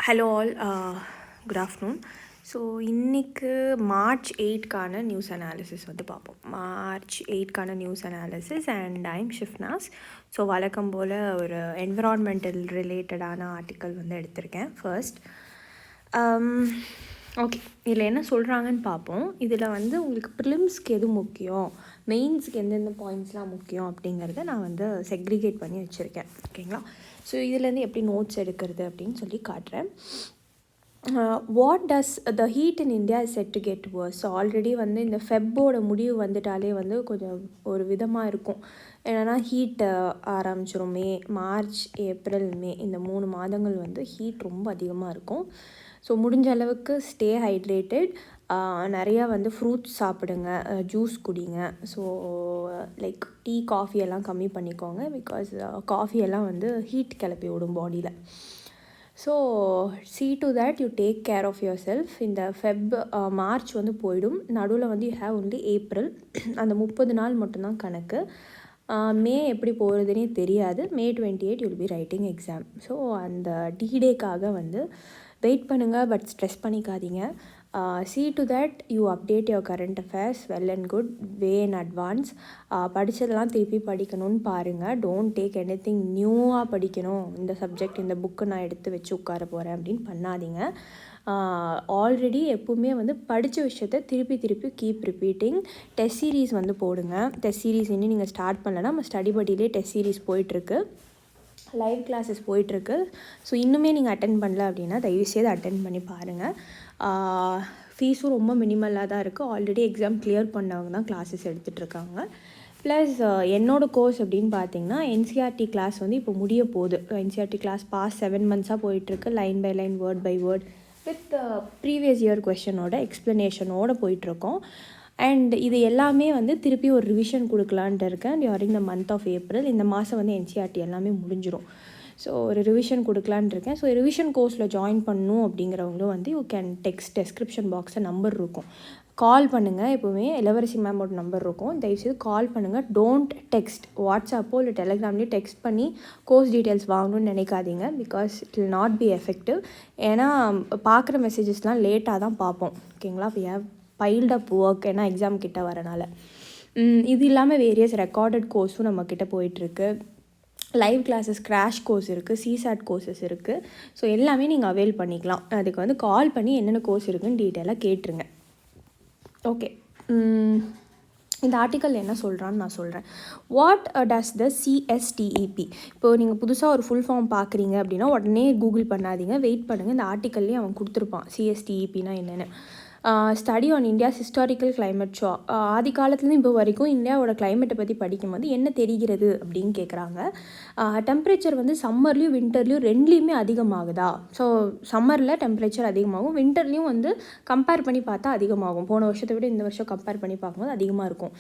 Hello all, good afternoon. So இன்றைக்கு March 8க்கான news analysis வந்து பார்ப்போம். March 8க்கான news analysis and I'm Shifnaz. So வழக்கம் போல் ஒரு என்விரான்மெண்டல் ரிலேட்டடான ஆர்டிக்கல் வந்து எடுத்திருக்கேன். ஃபர்ஸ்ட் ஓகே, இதில் என்ன சொல்கிறாங்கன்னு பார்ப்போம். இதில் வந்து உங்களுக்கு ப்ரிலிம்ஸ்க்கு எது முக்கியம், மெயின்ஸுக்கு எந்தெந்த பாயிண்ட்ஸ்லாம் முக்கியம் அப்படிங்கிறத நான் வந்து செக்ரிகேட் பண்ணி வச்சுருக்கேன். ஓகேங்களா? ஸோ இதுலேருந்து எப்படி நோட்ஸ் எடுக்கிறது அப்படின்னு சொல்லி காட்டுறேன். What does the heat in India is set to get worse. So already வந்து இந்த ஃபெப்போட முடிவு வந்துட்டாலே வந்து கொஞ்சம் ஒரு விதமாக இருக்கும். என்னென்னா ஹீட் ஆரம்பிச்சிரும். மார்ச், ஏப்ரல், மே இந்த 3 மாதங்கள் வந்து ஹீட் ரொம்ப அதிகமாக இருக்கும். ஸோ முடிஞ்ச அளவுக்கு ஸ்டே ஹைட்ரேட்டட், நிறையா வந்து ஃப்ரூட்ஸ் சாப்பிடுங்க, ஜூஸ் குடிங்க. ஸோ லைக் டீ, காஃபி எல்லாம் கம்மி பண்ணிக்கோங்க. பிகாஸ் காஃபியெல்லாம் வந்து ஹீட் கிளப்பி விடும் பாடியில். So see to that you take care of yourself. இந்த மார்ச் வந்து போயிடும். நடுவில் வந்து யூ ஹேவ் ஒன்லி ஏப்ரல். அந்த 30 நாள் மட்டும்தான் கணக்கு. மே எப்படி போகிறதுனே தெரியாது. May 28 you'll be writing exam. So அந்த டேக்காக வந்து வெயிட் பண்ணுங்கள், பட் ஸ்ட்ரெஸ் பண்ணிக்காதீங்க. see to that you update your current affairs well and good way in advance. படித்ததெல்லாம் திருப்பி படிக்கணும்னு பாருங்கள். டோன்ட் டேக் anything நியூவாக படிக்கணும், இந்த சப்ஜெக்ட் இந்த புக்கு நான் எடுத்து வச்சு உட்கார போகிறேன் அப்படின்னு பண்ணாதீங்க. ஆல்ரெடி எப்பவுமே வந்து படித்த விஷயத்தை திருப்பி கீப் ரிப்பீட்டிங். டெஸ்ட் சீரீஸ் வந்து போடுங்க. டெஸ்ட் சீரீஸ் இன்னும் நீங்கள் ஸ்டார்ட் பண்ணலைன்னா நம்ம ஸ்டடி படியிலே டெஸ்ட் சீரீஸ் போயிட்டுருக்கு, லைவ் கிளாஸஸ் போயிட்டுருக்கு. ஸோ இன்னுமே நீங்கள் அட்டென்ட் பண்ணல அப்படின்னா தயவுசெய்து அட்டென்ட் பண்ணி பாருங்கள். ஃபீஸும் ரொம்ப மினிமலாக தான் இருக்குது. ஆல்ரெடி எக்ஸாம் கிளியர் பண்ணவங்க தான் கிளாஸஸ் எடுத்துகிட்ருக்காங்க. ப்ளஸ் என்னோடய கோர்ஸ் அப்படின்னு பார்த்தீங்கன்னா என்சிஆர்டி கிளாஸ் வந்து இப்போ முடிய போகுது. என்சிஆர்டி கிளாஸ் பாஸ் 7 months போயிட்டுருக்கு. Line by line, word by word with previous year கொஷனோட எக்ஸ்ப்ளனேஷனோடு போயிட்டுருக்கோம். அண்ட் இது எல்லாமே வந்து திருப்பி ஒரு ரிவிஷன் கொடுக்கலான்ட்டு இருக்கேன் during the month of April. இந்த மாதம் வந்து என்சிஆர்டி எல்லாமே முடிஞ்சிடும். ஸோ ஒரு ரிவிஷன் கொடுக்கலான்ட்டு இருக்கேன். ஸோ ரிவிஷன் கோர்ஸில் ஜாயின் பண்ணணும் அப்படிங்கிறவங்களும் வந்து யூ கேன் டெக்ஸ்ட், டெஸ்கிரிப்ஷன் பாக்ஸில் நம்பர் இருக்கும், கால் பண்ணுங்கள். எப்போவுமே இளவரசி மேமோட நம்பர் இருக்கும், தயவுசெய்து கால் பண்ணுங்கள். Don't text. வாட்ஸ்அப்போ இல்லை டெலிகிராம்லேயும் டெக்ஸ்ட் பண்ணி கோர்ஸ் டீட்டெயில்ஸ் வாங்கணும்னு நினைக்காதீங்க. Because it will not be effective. ஏன்னா பார்க்குற மெசேஜஸ்லாம் லேட்டாக தான் பார்ப்போம். ஓகேங்களா? இப்போ ஹேவ் பைல்ட் அப் ஒர்க், ஏன்னா எக்ஸாம் கிட்ட வரனால. இது இல்லாமல் வேரியஸ் ரெக்கார்டட் கோர்ஸும் நம்மக்கிட்ட போயிட்டுருக்கு. லைவ் கிளாஸஸ், கிராஷ் கோர்ஸ் இருக்குது, சிசாட் கோர்சஸ் இருக்குது. ஸோ எல்லாமே நீங்கள் அவைல் பண்ணிக்கலாம். அதுக்கு வந்து கால் பண்ணி என்னென்ன கோர்ஸ் இருக்குதுன்னு டீட்டெயிலாக கேட்டுருங்க. ஓகே, இந்த ஆர்டிக்கல் என்ன சொல்கிறான்னு நான் சொல்கிறேன். வாட் டஸ் த சிஎஸ்டிஇபி. இப்போது நீங்கள் புதுசாக ஒரு ஃபுல் ஃபார்ம் பார்க்குறீங்க அப்படின்னா உடனே கூகுள் பண்ணாதீங்க, வெயிட் பண்ணுங்கள். இந்த ஆர்டிக்கல்லேயே அவன் கொடுத்துருப்பான் சிஎஸ்டிஇபினா என்னென்னு. Study on India's historical climate show. ஆதி காலத்துலேருந்து இப்போ வரைக்கும் இந்தியாவோட கிளைமேட்டை பற்றி படிக்கும்போது என்ன தெரிகிறது அப்படின்னு கேட்குறாங்க. டெம்பரேச்சர் வந்து சம்மர்லேயும் வின்டர்லேயும் ரெண்டுலேயுமே அதிகமாகுதா? ஸோ சம்மரில் டெம்பரேச்சர் அதிகமாகும், வின்டர்லேயும் வந்து கம்பேர் பண்ணி பார்த்தா அதிகமாகும். போன வருஷத்தை விட இந்த வருஷம் கம்பேர் பண்ணி பார்க்கும்போது அதிகமாக இருக்கும்.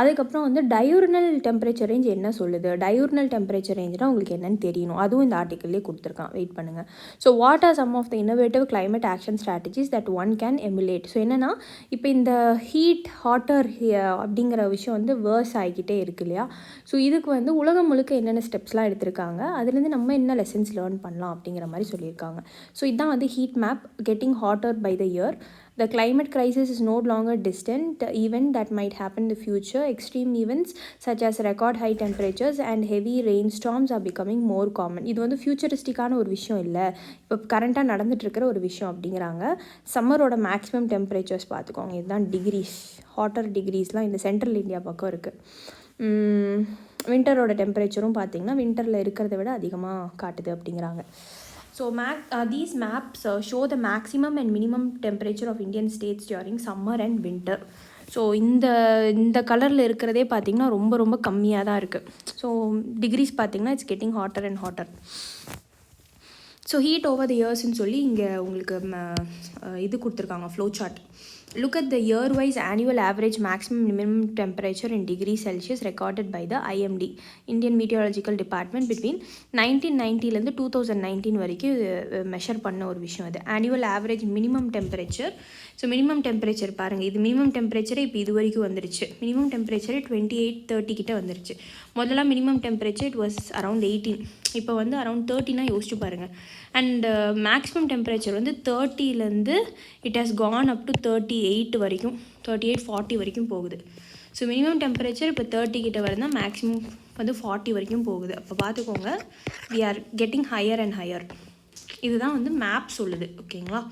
அதுக்கப்புறம் வந்து டயூர்னல் டெம்பரேச்சர் ரேஞ்ச் என்ன சொல்லுது? டயூர்னல் டெம்பரேச்சர் ரேஞ்சுனா உங்களுக்கு என்னென்னு தெரியணும், அதுவும் இந்த ஆர்டிக்கல்லே கொடுத்துருக்கான், வெயிட் பண்ணுங்கள். So what are some of the innovative climate action strategies that one can emulate. So என்னென்னா இப்போ இந்த ஹீட், ஹாட்டர் அப்படிங்கிற விஷயம் வந்து வேர்ஸ் ஆகிக்கிட்டே இருக்கு இல்லையா? ஸோ இதுக்கு வந்து உலகம் முழுக்க என்னென்ன ஸ்டெப்ஸ்லாம் எடுத்திருக்காங்க, அதுலேருந்து நம்ம என்ன லெசன்ஸ் லேர்ன் பண்ணலாம் அப்படிங்கிற மாதிரி சொல்லியிருக்காங்க. ஸோ இதுதான் வந்து heat map. Getting hotter by the year. The climate crisis is no longer distant event that might happen in the future. Extreme events such as record high temperatures and heavy rainstorms are becoming more common. இது வந்து ஃபியூச்சரிஸ்டிக்கான ஒரு விஷயம் இல்லை, இப்போ கரண்ட்டாக நடந்துகிட்ருக்கிற ஒரு விஷயம் அப்படிங்கிறாங்க. சம்மரோட மேக்ஸிமம் டெம்பரேச்சர்ஸ் பார்த்துக்கோங்க, இதுதான் டிகிரிஸ். ஹாட்டர் டிகிரிஸ்லாம் இந்த சென்ட்ரல் இந்தியா பக்கம் இருக்குது. வின்டரோட டெம்பரேச்சரும் பார்த்திங்கன்னா வின்டரில் இருக்கிறத விட அதிகமாக காட்டுது அப்படிங்கிறாங்க. So these maps show the maximum and minimum temperature of Indian states during summer and winter. So இந்த கலரில் இருக்கிறதே பார்த்திங்கன்னா ரொம்ப கம்மியாக தான் இருக்குது. ஸோ டிகிரிஸ் பார்த்திங்கன்னா it's getting hotter and hotter. So heat over the இயர்ஸ்ன்னு சொல்லி இங்கே உங்களுக்கு இது கொடுத்துருக்காங்க, flow chart. Look at the year-wise annual average maximum minimum temperature in degrees Celsius recorded by the IMD, Indian Meteorological Department, between 1990 2019 வரைக்கும் measure பண்ண ஒரு விஷயம் அது. Annual average minimum temperature. So minimum temperature பாருங்கள், இது மினிமம் டெம்பரேச்சரே இப்போ இது வரைக்கும் வந்துருச்சு. மினிமம் டெம்பரேச்சரே 28-30 கிட்ட வந்துருச்சு. முதல்ல minimum temperature it was around 18. இப்போ வந்து அரௌண்ட் 30னா யோசிச்சு பாருங்கள். அண்ட் மேக்ஸிமம் டெம்பரேச்சர் வந்து 30லேருந்து it has gone up to 38 வரைக்கும், 38-40 வரைக்கும் போகுது. ஸோ மினிமம் டெம்பரேச்சர் இப்போ 30 கிட்ட வருதுன்னா மேக்ஸிமம் வந்து 40 வரைக்கும் போகுது. அப்போ பார்த்துக்கோங்க, we are getting higher and higher. இதுதான் வந்து மேப் சொல்லுது. ஓகேங்களா?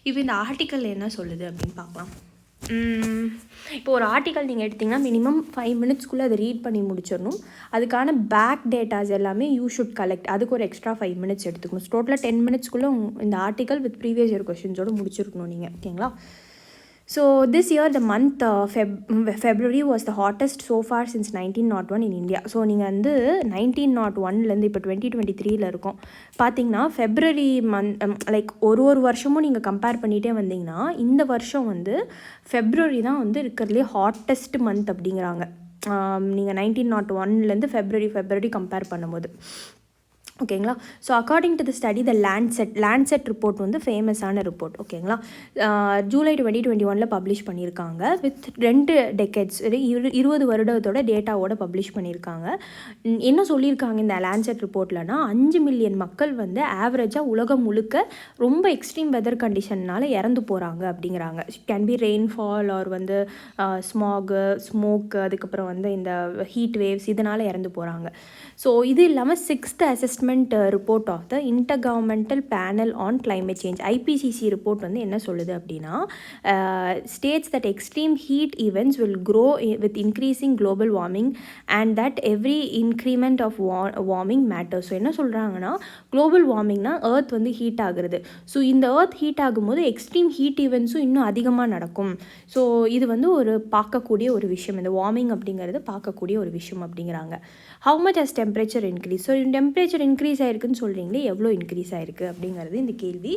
இப்போ இந்த ஆர்டிக்கல் என்ன சொல்லுது அப்படின்னு பார்க்கலாம். இப்போ ஒரு ஆர்டிக்கல் நீங்கள் எடுத்திங்கன்னா மினிமம் 5 மினிட்ஸ்க்குள்ளே அதை ரீட் பண்ணி முடிச்சிடணும். அதுக்கான பேக் டேட்டாஸ் எல்லாமே யூ ஷுட் கலெக்ட். அதுக்கு ஒரு எக்ஸ்ட்ரா 5 மினிட்ஸ் எடுத்துக்கணும். டோட்டலாக 10 மினிட்ஸ்க்குள்ளே இந்த ஆர்டிக்கல் வித் ப்ரீவியஸ் இயர் கொஷின்ஸோடு முடிச்சிருக்கணும் நீங்கள். ஓகேங்களா? So this year the month February was the hottest so far since 1901 in India. So நீங்கள் வந்து 1901லேருந்து இப்போ 2023ல் இருக்கோம். பார்த்தீங்கன்னா ஃபெப்ரவரி லைக் ஒரு வருஷமும் நீங்கள் கம்பேர் பண்ணிகிட்டே வந்தீங்கன்னா இந்த வருஷம் வந்து ஃபெப்ரவரி தான் வந்து இருக்கிறதுலே ஹாட்டஸ்ட் மந்த் அப்படிங்கிறாங்க. நீங்கள் 1901லேருந்து ஃபெப்ரவரி கம்பேர் பண்ணும்போது. ஓகேங்களா? So according to the study the Lancet report வந்து ஃபேமஸான ரிப்போர்ட். ஓகேங்களா? ஜூலை 2021 பப்ளிஷ் பண்ணியிருக்காங்க. வித் 2 டெக்கேட்ஸ் 20 வருடத்தோட டேட்டாவோட பப்ளிஷ் பண்ணியிருக்காங்க. என்ன சொல்லியிருக்காங்க இந்த லேண்ட்செட் ரிப்போர்ட்லனா, 5 மில்லியன் மக்கள் வந்து ஆவரேஜாக உலகம் முழுக்க ரொம்ப எக்ஸ்ட்ரீம் வெதர் கண்டிஷன்னால இறந்து போகிறாங்க அப்படிங்கிறாங்க. கேன் பி ரெயின்ஃபால் ஆர் வந்து ஸ்மோக்கு, அதுக்கப்புறம் வந்து இந்த ஹீட் வேவ்ஸ், இதனால் இறந்து போகிறாங்க. ஸோ இது இல்லாமல் 6th assessment report of the intergovernmental panel on climate change, IPCC report வந்து என்ன சொல்லுது அப்படின்னா, states that extreme heat events will grow with increasing global warming and that every increment of warming matters. So என்ன சொல்கிறாங்கன்னா, global வார்மிங்னா earth வந்து heat ஆகுறது. So இந்த எர்த் ஹீட் ஆகும்போது எக்ஸ்ட்ரீம் ஹீட் ஈவெண்ட்ஸும் இன்னும் அதிகமாக நடக்கும். ஸோ இது வந்து ஒரு பார்க்கக்கூடிய ஒரு விஷயம், இந்த வார்மிங் அப்படிங்கிறது பார்க்கக்கூடிய ஒரு விஷயம் அப்படிங்கிறாங்க. How much has temperature increase? So temperature increase ஆகிருக்குன்னு சொல்கிறீங்களே, எவ்வளோ இன்க்ரீஸ் ஆகிருக்கு அப்படிங்கிறது இந்த கேள்வி.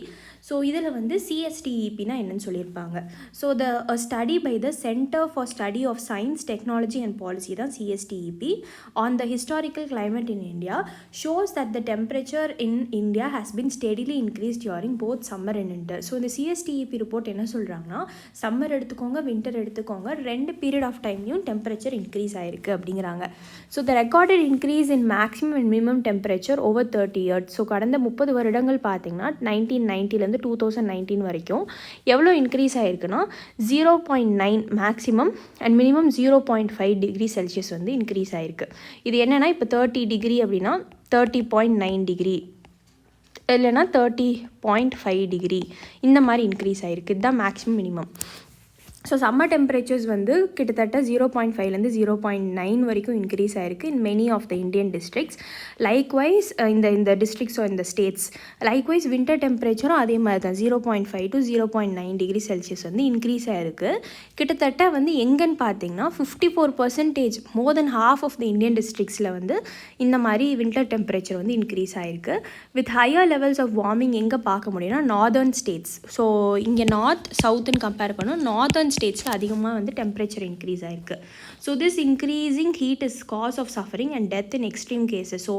ஸோ இதில் வந்து சிஎஸ்டிஇபினா என்னன்னு சொல்லியிருப்பாங்க. So study by the centre for study of science technology and policy தான் CSTEP on the historical climate in India shows that the temperature in India has been steadily increase during both summer and winter. So இந்த CSTEP report என்ன சொல்கிறாங்கன்னா, summer எடுத்துக்கோங்க, winter எடுத்துக்கோங்க, 2 period of டைம்லையும் temperature increase ஆகிருக்கு அப்படிங்கிறாங்க. So the recorded increase in maximum and minimum temperature over 30 years. ஸோ கடந்த 30 வருடங்கள் பார்த்தீங்கன்னா 1990லேருந்து 2019 வரைக்கும் எவ்வளோ இன்க்ரீஸ் ஆகிருக்குன்னா 0.9 maximum and minimum 0.5 degree Celsius வந்து இன்க்ரீஸ் ஆகிருக்கு. இது என்னென்னா, இப்போ 30 டிகிரி அப்படின்னா 30.9 டிகிரி இல்லைன்னா 30.5 டிகிரி இந்த மாதிரி இன்க்ரீஸ் ஆகிருக்கு. இதுதான் maximum minimum. So summer temperatures வந்து கிட்டத்தட்ட 0.5லேருந்து 0.9 வரைக்கும் இன்க்ரீஸ் ஆகிருக்கு in many of the Indian districts. Likewise இந்த டிஸ்ட்ரிக்ஸ் ஆர் இந்த ஸ்டேட்ஸ். லைக்வைஸ் வின்டர் டெம்பரேச்சரும் அதே மாதிரி தான் 0.5 to 0.9 டிகிரி செல்சியஸ் வந்து இன்க்ரீஸ் ஆகிருக்கு. கிட்டத்தட்ட வந்து எங்கன்னு பார்த்தீங்கன்னா 54% more than half of the Indian டிஸ்ட்ரிக்ஸில் வந்து இந்த மாதிரி வின்டர் டெம்பரேச்சர் வந்து இன்க்ரீஸ் ஆகிருக்கு. With higher levels of warming எங்கே பார்க்க முடியும்னா நார்தர்ன் ஸ்டேட்ஸ். ஸோ இங்கே நார்த் சவுத்துன்னு கம்பேர் பண்ணோம், நார்தர்ன் ஸ்டேட்ஸில் அதிகமாக வந்து டெம்பரேச்சர் இன்க்ரீஸ் ஆகிருக்கு. So this increasing heat is cause of suffering and death in extreme cases. So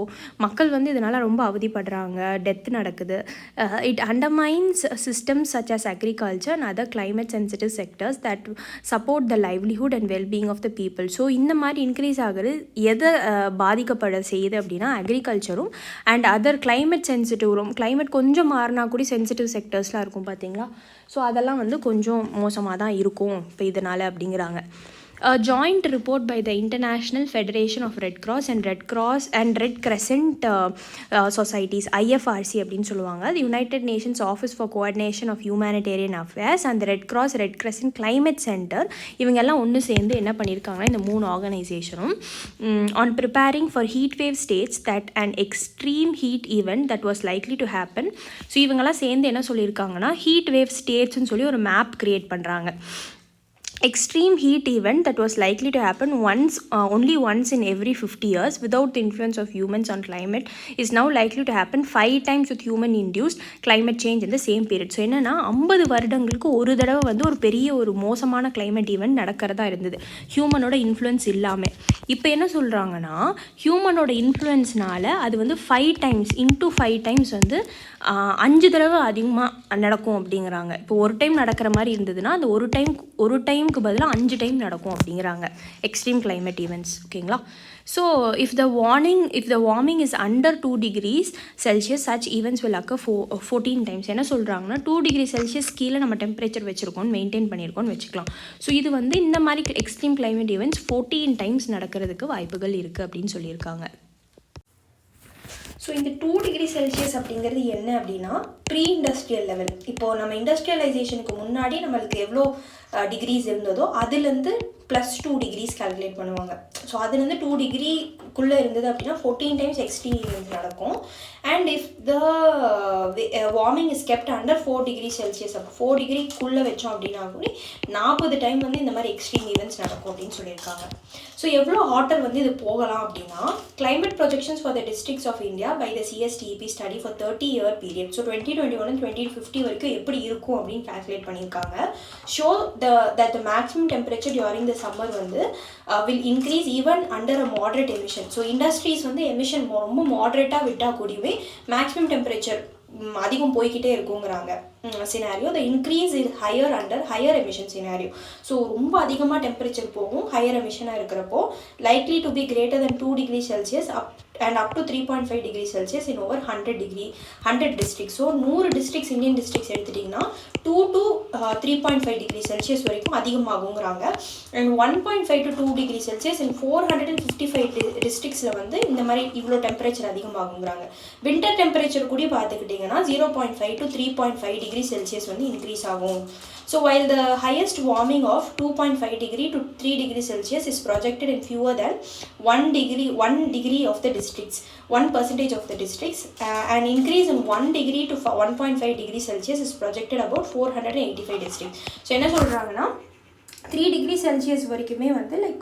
மக்கள் வந்து இதனால் ரொம்ப அவதிப்படுறாங்க, டெத் நடக்குது. It undermines systems such as agriculture and other climate sensitive sectors that support the livelihood and wellbeing of the people. So இந்த மாதிரி increase ஆகுது எதை பாதிக்கப்பட செய்யுது அப்படின்னா அக்ரிகல்ச்சரும் and other climate sensitive, climate கொஞ்சம் மாறினா கூட சென்சிட்டிவ் செக்டர்ஸ்லாம் இருக்கும் பார்த்தீங்களா. ஸோ அதெல்லாம் வந்து கொஞ்சம் மோசமாக தான் இருக்கும் இப்போ இதனால் அப்படிங்கிறாங்க. A joint report by the International Federation of Red Cross and Red Crescent Societies, IFRC அப்படின்னு சொல்லுவாங்க, the United Nations Office for Coordination of Humanitarian Affairs and the Red Crescent Climate Center, இவங்க எல்லாம் ஒன்று சேர்ந்து என்ன பண்ணியிருக்காங்கன்னா இந்த 3 ஆர்கனைசேஷனும் on preparing for heat wave states that an extreme heat event that was likely to happen. So இவங்கெல்லாம் சேர்ந்து என்ன சொல்லியிருக்காங்கன்னா heat wave statesன்னு சொல்லி ஒரு மேப் கிரியேட் பண்ணுறாங்க. Extreme heat event that was likely to happen only once in every 50 years without the influence of humans on climate is now likely to happen 5 times with human induced climate change in the same period. So என்னென்னா 50 வருடங்களுக்கு ஒரு தடவை வந்து ஒரு பெரிய ஒரு மோசமான climate event நடக்கிறதா இருந்தது ஹியூமனோட இன்ஃப்ளூயன்ஸ் இல்லாமல். இப்போ என்ன சொல்கிறாங்கன்னா ஹியூமனோட இன்ஃப்ளூயன்ஸ்னால அது வந்து 5 times வந்து 5 தடவை அதிகமாக நடக்கும் அப்படிங்கிறாங்க. இப்போ ஒரு டைம் நடக்கிற மாதிரி இருந்ததுன்னா அந்த ஒரு டைமுக்கு பதிலாக 5 டைம் நடக்கும் அப்படிங்கிறாங்க எக்ஸ்ட்ரீம் கிளைமேட் ஈவெண்ட்ஸ். ஓகேங்களா? So if the warming is under 2 degrees Celsius such events will occur 14 times. என்ன சொல்கிறாங்கன்னா 2 degree Celsius கீழே நம்ம டெம்பரேச்சர் வச்சுருக்கோம் மெயின்டைன் பண்ணியிருக்கோம்னு வச்சுக்கலாம். ஸோ இது வந்து இந்த மாதிரி எக்ஸ்ட்ரீம் கிளைமேட் ஈவெண்ட்ஸ் 14 times நடக்கிறதுக்கு வாய்ப்புகள் இருக்குது அப்படின்னு சொல்லியிருக்காங்க. ஸோ இந்த 2 degree Celsius அப்படிங்கிறது என்ன அப்படின்னா ப்ரீ இண்டஸ்ட்ரியல் லெவல். இப்போது நம்ம இண்டஸ்ட்ரியலைசேஷனுக்கு முன்னாடி நம்மளுக்கு எவ்வளோ டிகிரிஸ் இருந்ததோ அதுலேருந்து +2 degrees கால்குலேட் பண்ணுவாங்க. ஸோ அதுலேருந்து 2 degreeக்குள்ளே இருந்தது அப்படின்னா 14 times எக்ஸ்ட்ரீம் ஈவெண்ட்ஸ் நடக்கும். And if the warming is kept under 4 degree Celsius, அப்போ 4 degreeக்குள்ளே வச்சோம் அப்படின்னா கூட 40 டைம் வந்து இந்த மாதிரி எக்ஸ்ட்ரீம் ஈவெண்ட்ஸ் நடக்கும் அப்படின்னு சொல்லியிருக்காங்க. ஸோ எவ்வளோ ஹாட்டர் வந்து இது போகலாம் அப்படின்னா climate projections for the districts of India by the CSTEP study for 30-year period. So 2021 and 2050 வரைக்கும் எப்படி இருக்கும் அப்படின்னு கால்குலேட் பண்ணியிருக்காங்க. Show that the maximum temperature during the summer வந்து will increase even under a moderate emission. So industries வந்து emission ரொம்ப மாடரேட்டாக விட்டால் கூடவே மேக்ஸிமம் டெம்பரேச்சர் அதிகம் போய்கிட்டே இருக்குங்கிறாங்க scenario. The increase is higher under higher emission scenario. So ரொம்ப அதிகமாக டெம்பரேச்சர் போகும் ஹையர் எமிஷனாக இருக்கிறப்போ likely to be greater than 2 degree Celsius up to 3.5 degree Celsius in over 100 districts. So 100 districts Indian districts எடுத்துட்டிங்கன்னா 2 to 3.5 degree Celsius வரைக்கும் அதிகமாகுங்கிறாங்க. And 1.5 to 2 degree Celsius in 455 டிஸ்ட்ரிக்ஸில் வந்து இந்த மாதிரி இவ்வளோ டெம்பரேச்சர் அதிகமாகுங்கிறாங்க. வின்டர் டெம்பரேச்சர் கூட பார்த்துக்கிட்டிங்கன்னா 0.5 to 3.5 degree Celsius வந்து இன்க்ரீஸ் ஆகும். So while the highest warming of 2.5 degree to 3 degree Celsius is projected in fewer than 1 degree of the districts, 1% of the districts, an increase in 1 degree to 1.5 degree Celsius is projected about 485 districts. So என்ன சொல்றாங்கன்னா 3 degree Celsius வரைக்குமே வந்து like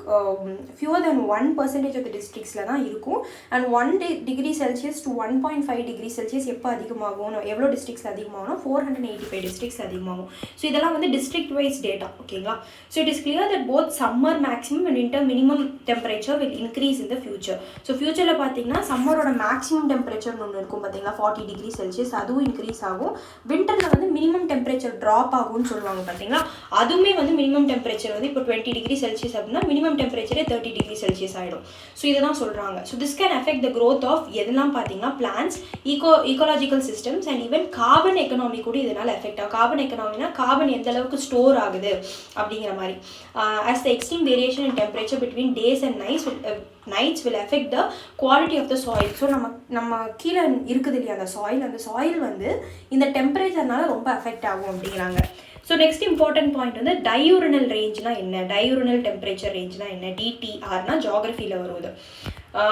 fewer than 1% of the districtsல தான் இருக்கும். And 1 degree Celsius to 1.5 degree Celsius எப்போ அதிகமாகும் எவ்வளோ டிஸ்ட்ரிக்ஸில் அதிகமாகும்னா 485 districts அதிகமாகும். ஸோ இதெல்லாம் வந்து டிஸ்ட்ரிக்ட் வைஸ் டேட்டா. ஓகேங்களா? So it is clear that both summer maximum and winter minimum temperature will increase in the future. So ஃபியூச்சரில் பார்த்தீங்கன்னா சம்மரோட மேக்ஸிமம் டெம்பரேச்சர்னு ஒன்று இருக்கும் பார்த்தீங்களா 40 degree Celsius, அதுவும் இன்க்ரீஸ் ஆகும். வின்டரில் வந்து மினிமம் டெம்பரேச்சர் ட்ராப் ஆகும்னு சொல்லுவாங்க பார்த்தீங்களா, அதுவுமே வந்து மினிமம் டெம்பரேச்சர் வந்து இப்போ 20 degree Celsius அப்படின்னா மினிமம் டெம்பரேச்சரே 30 degree Celsius ஆகிடும். ஸோ இதை தான் சொல்கிறாங்க. So this can affect the growth of எதெல்லாம் பார்த்தீங்கன்னா plants, ecological systems and even carbon economy கூட இதனால் எஃபெக்ட் ஆகும். கார்பன் எக்கனாமினா கார்பன் எந்த அளவுக்கு ஸ்டோர் ஆகுது அப்படிங்கிற மாதிரி. As the extreme variation in temperature between days and nights will affect the quality of the soil. So நம்ம கீழே இருக்குது இல்லையா அந்த சாயில் வந்து இந்த டெம்பரேச்சர்னால ரொம்ப அஃபெக்ட் ஆகும் அப்படிங்கிறாங்க. ஸோ நெக்ஸ்ட் இம்பார்ட்டன்ட் பாயிண்ட் வந்து டயூரினல் ரேஞ்ச்னா என்ன, டயூரினல் டெம்பரேச்சர் ரேஞ்ச்னா என்ன, DTRனா ஜியாகிரஃபியில் வருவது.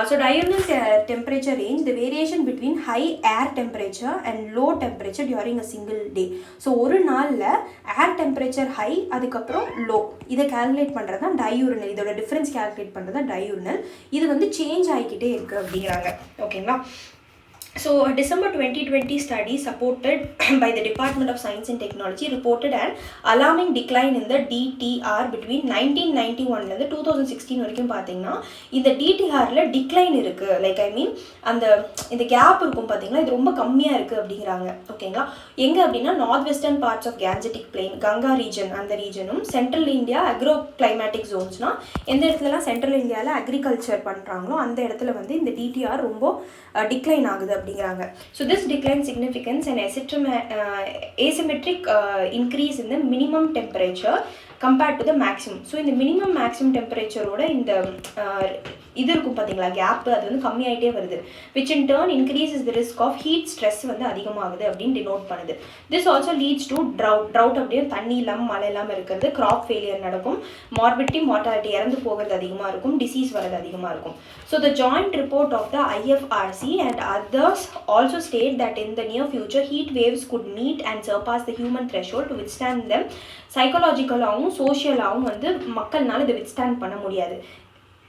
So diurnal temperature range the variation between high air temperature and low temperature during a single day. So ஒரு நாளில் ஏர் டெம்பரேச்சர் ஹை அதுக்கப்புறம் லோ இதை கால்குலேட் பண்ணுறது தான் டயூரினல். இதோட டிஃப்ரென்ஸ் கால்குலேட் பண்ணுறது தான் டயூரினல். இது வந்து சேஞ்ச் ஆகிக்கிட்டே இருக்குது அப்படிங்கிறாங்க. ஓகேங்களா? So a December 2020 study supported by the Department of Science and Technology reported an alarming decline in the DTR between 1991 2016 வரைக்கும் பார்த்தீங்கன்னா இந்த DTRல டிக்ளைன் இருக்குது. லைக் ஐ மீன் இந்த கேப் இருக்கும் பார்த்தீங்கன்னா இது ரொம்ப கம்மியாக இருக்குது அப்படிங்கிறாங்க. ஓகேங்களா? எங்கே அப்படின்னா north western parts of Gangetic plain, Ganga region, அந்த ரீஜனும் சென்ட்ரல் இந்தியா அக்ரோ கிளைமேட்டிக் ஜோன்ஸ்னா எந்த இடத்துலலாம் சென்ட்ரல் இந்தியாவில் அக்ரிகல்ச்சர் பண்ணுறாங்களோ அந்த இடத்துல வந்து இந்த DTR ரொம்ப டிக்ளைன் ஆகுது அப்படிங்கிறாங்க. So this decline significance and asymmetric increase in the minimum temperature compared to the maximum. So இந்த மினிமம் மேக்ஸிமம் டெம்பரேச்சரோட இந்த இது இருக்கும் பார்த்தீங்களா கேப்பு, அது வந்து கம்மியாகிட்டே வருது. Which in turn increases the risk of heat stress வந்து அதிகமாகுது அப்படின்னு டினோட் பண்ணுது. This also leads to drought அப்படியே தண்ணி இல்லாமல் மழை இல்லாமல் இருக்கிறது, கிராப் ஃபெயிலியர் நடக்கும், மார்பிலிட்டி மார்டாலிட்டி இறந்து போகிறது அதிகமாக இருக்கும், டிசீஸ் வரது அதிகமாக இருக்கும். So the joint report of the IFRC and others also state that in the near future heat waves could meet and surpass the human threshold to withstand them. சைக்காலஜிக்கலாகவும் சோஷியலாகவும் வந்து மக்கள்னால இதை withstand பண்ண முடியாது.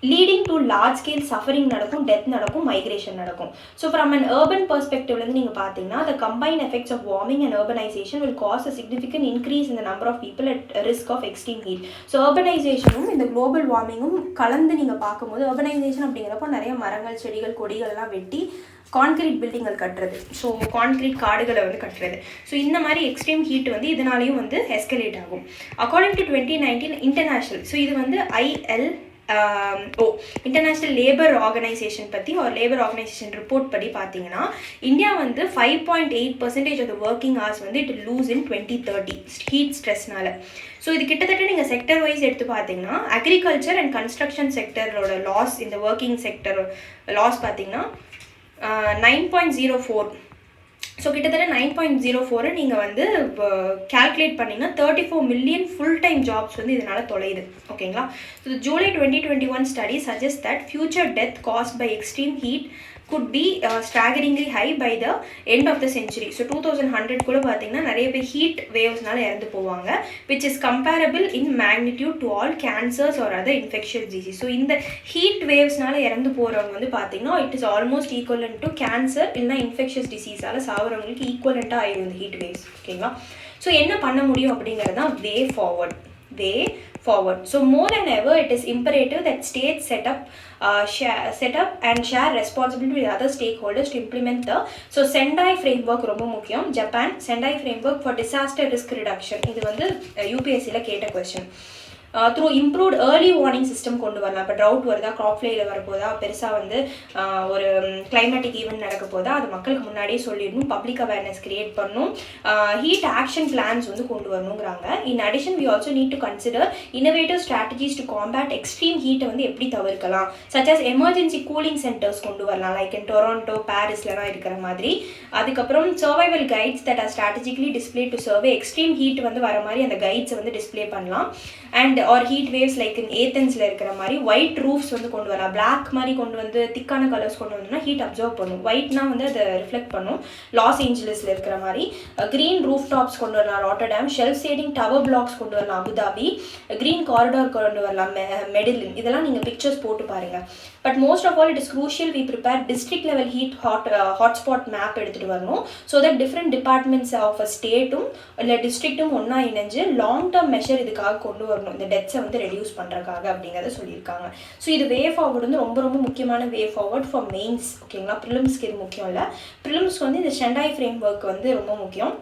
Leading to large scale suffering நடக்கும், death நடக்கும், migration நடக்கும். So from an urban பெர்ஸ்பெக்டிவ்லேருந்து நீங்கள் பார்த்தீங்கன்னா the combined effects of warming and urbanization will cause a significant increase in the number of people at risk of extreme heat. So அர்பனைசேஷனும் இந்த global வார்மிங்கும் கலந்து நீங்கள் பார்க்கும்போது அர்பனைசேஷன் அப்படிங்கிறப்போ நிறைய மரங்கள், செடிகள், கொடிகள்லாம் வெட்டி கான்கிரீட் பில்டிங்கள் கட்டுறது, ஸோ கான்கிரீட் காடுகளை வந்து கட்டுறது. ஸோ இந்த மாதிரி எக்ஸ்ட்ரீம் ஹீட் வந்து இதனாலையும் வந்து எஸ்கலேட் ஆகும். அக்கார்டிங் டு 2019 இன்டர்நேஷ்னல், ஸோ இது வந்து இன்டர்நேஷ்னல் லேபர் ஆர்கனைசேஷன் பற்றி ஒரு லேபர் ஆர்கனைசேஷன் ரிப்போர்ட் படி பார்த்தீங்கன்னா இந்தியா வந்து 5.8% ஆஃப் த ஒர்க்கிங் ஹவர்ஸ் வந்து இட் லூஸ் இன் 2030 ஹீட் ஸ்ட்ரெஸ்னால. ஸோ இது கிட்டத்தட்ட நீங்கள் செக்டர் வைஸ் எடுத்து பார்த்தீங்கன்னா அக்ரிகல்ச்சர் அண்ட் கன்ஸ்ட்ரக்ஷன் செக்டரோட லாஸ், இந்த ஒர்க்கிங் செக்டர் லாஸ் பார்த்தீங்கன்னா 9.04. ஸோ கிட்டத்தட்ட 9.04 நீங்கள் வந்து கேல்குலேட் பண்ணிங்கன்னா 34 மில்லியன் ஃபுல் டைம் ஜாப்ஸ் வந்து இதனால் தொலையுது. ஓகேங்களா? So July 2021 study suggest that future death cost by extreme heat could be staggeringly high by the end of the century. So 2100 கூட பார்த்தீங்கன்னா நிறைய பேர் ஹீட் வேவ்ஸ்னால இறந்து போவாங்க, which is comparable in magnitude to all cancers or other infectious disease. So இந்த heat வேவ்ஸ்னால இறந்து போகிறவங்க வந்து பார்த்தீங்கன்னா it is almost equivalent to cancer இல்லைனா இன்ஃபெக்ஷியஸ் டிசீஸால் சாகிறவங்களுக்கு ஈக்குவலண்ட்டாக ஆயிடும் இந்த ஹீட் வேவ்ஸ். ஓகேங்களா? ஸோ என்ன பண்ண முடியும் அப்படிங்கிறது தான் வே forward. So more than ever, it is imperative that states set up and share responsibility with other stakeholders to implement the Sendai framework. ரொம்ப முக்கியம். Japan Sendai framework for disaster risk reduction. இது வந்து UPSCல கேட்ட question. Through improved early warning system கொண்டு வரலாம். இப்போ trout வருதா, graph failure வரப்போதா, பெருசாக வந்து ஒரு கிளைமேட்டிக் ஈவெண்ட் நடக்க போதா, அது மக்களுக்கு முன்னாடியே சொல்லிடணும், பப்ளிக் அவேர்னஸ் கிரியேட் பண்ணணும், ஹீட் ஆக்ஷன் பிளான்ஸ் வந்து கொண்டு வரணுங்கிறாங்க. In addition we also need to consider innovative strategies to combat extreme ஹீட்டை வந்து எப்படி தவிர்க்கலாம், such as emergency cooling centres கொண்டு வரலாம், லைக் இன் டொராண்டோ, பாரிஸ்லாம் இருக்கிற மாதிரி. அதுக்கப்புறம் survival guides that are strategically display to survive extreme heat வந்து வர மாதிரி அந்த கைட்ஸை வந்து டிஸ்பிளே பண்ணலாம். And or heat waves like in ஏத்தன்ஸில் இருக்கிற மாதிரி ஒயிட் ரூஃப்ஸ் வந்து கொண்டு வரலாம். பிளாக் மாதிரி கொண்டு வந்து திக்கான கலர்ஸ் கொண்டு வந்தோம்னா ஹீட் அப்சர்வ் பண்ணும், ஒயிட்னா வந்து அதை ரிஃப்ளெக்ட் பண்ணும். லாஸ் ஏஞ்சலஸில் இருக்கிற மாதிரி க்ரீன் ரூஃப் டாப்ஸ் கொண்டு வரலாம் Rotterdam, shelf shading tower blocks கொண்டு வரலாம் அபுதாபி, க்ரீன் காரிடார் கொண்டு வரலாம் மெடிலின். இதெல்லாம் நீங்கள் பிக்சர்ஸ் போட்டு பாருங்கள். But most of all it is crucial we prepare district level heat hotspot map எடுத்துகிட்டு வரணும். So that different departments of a ஸ்டேட்டும் இல்லை டிஸ்ட்ரிக்ட்டும் ஒன்றா இணைஞ்சு லாங் டேர்ம் மெஷர் இதுக்காக கொண்டு வரணும், இந்த டெத்ஸை வந்து ரெடியூஸ் பண்ணுறதுக்காக அப்படிங்கிறத சொல்லியிருக்காங்க. ஸோ இது வே ஃபார்வர்டு வந்து ரொம்ப ரொம்ப முக்கியமான வே ஃபார்வர்ட் ஃபார் மெயின்ஸ். ஓகேங்களா? ப்ரிலிம்ஸ்க்கு இது முக்கியம் இல்லை. ப்ரிலிம்ஸ்க்கு வந்து இந்த செண்டாய் ஃப்ரேம் ஒர்க் வந்து ரொம்ப முக்கியம்.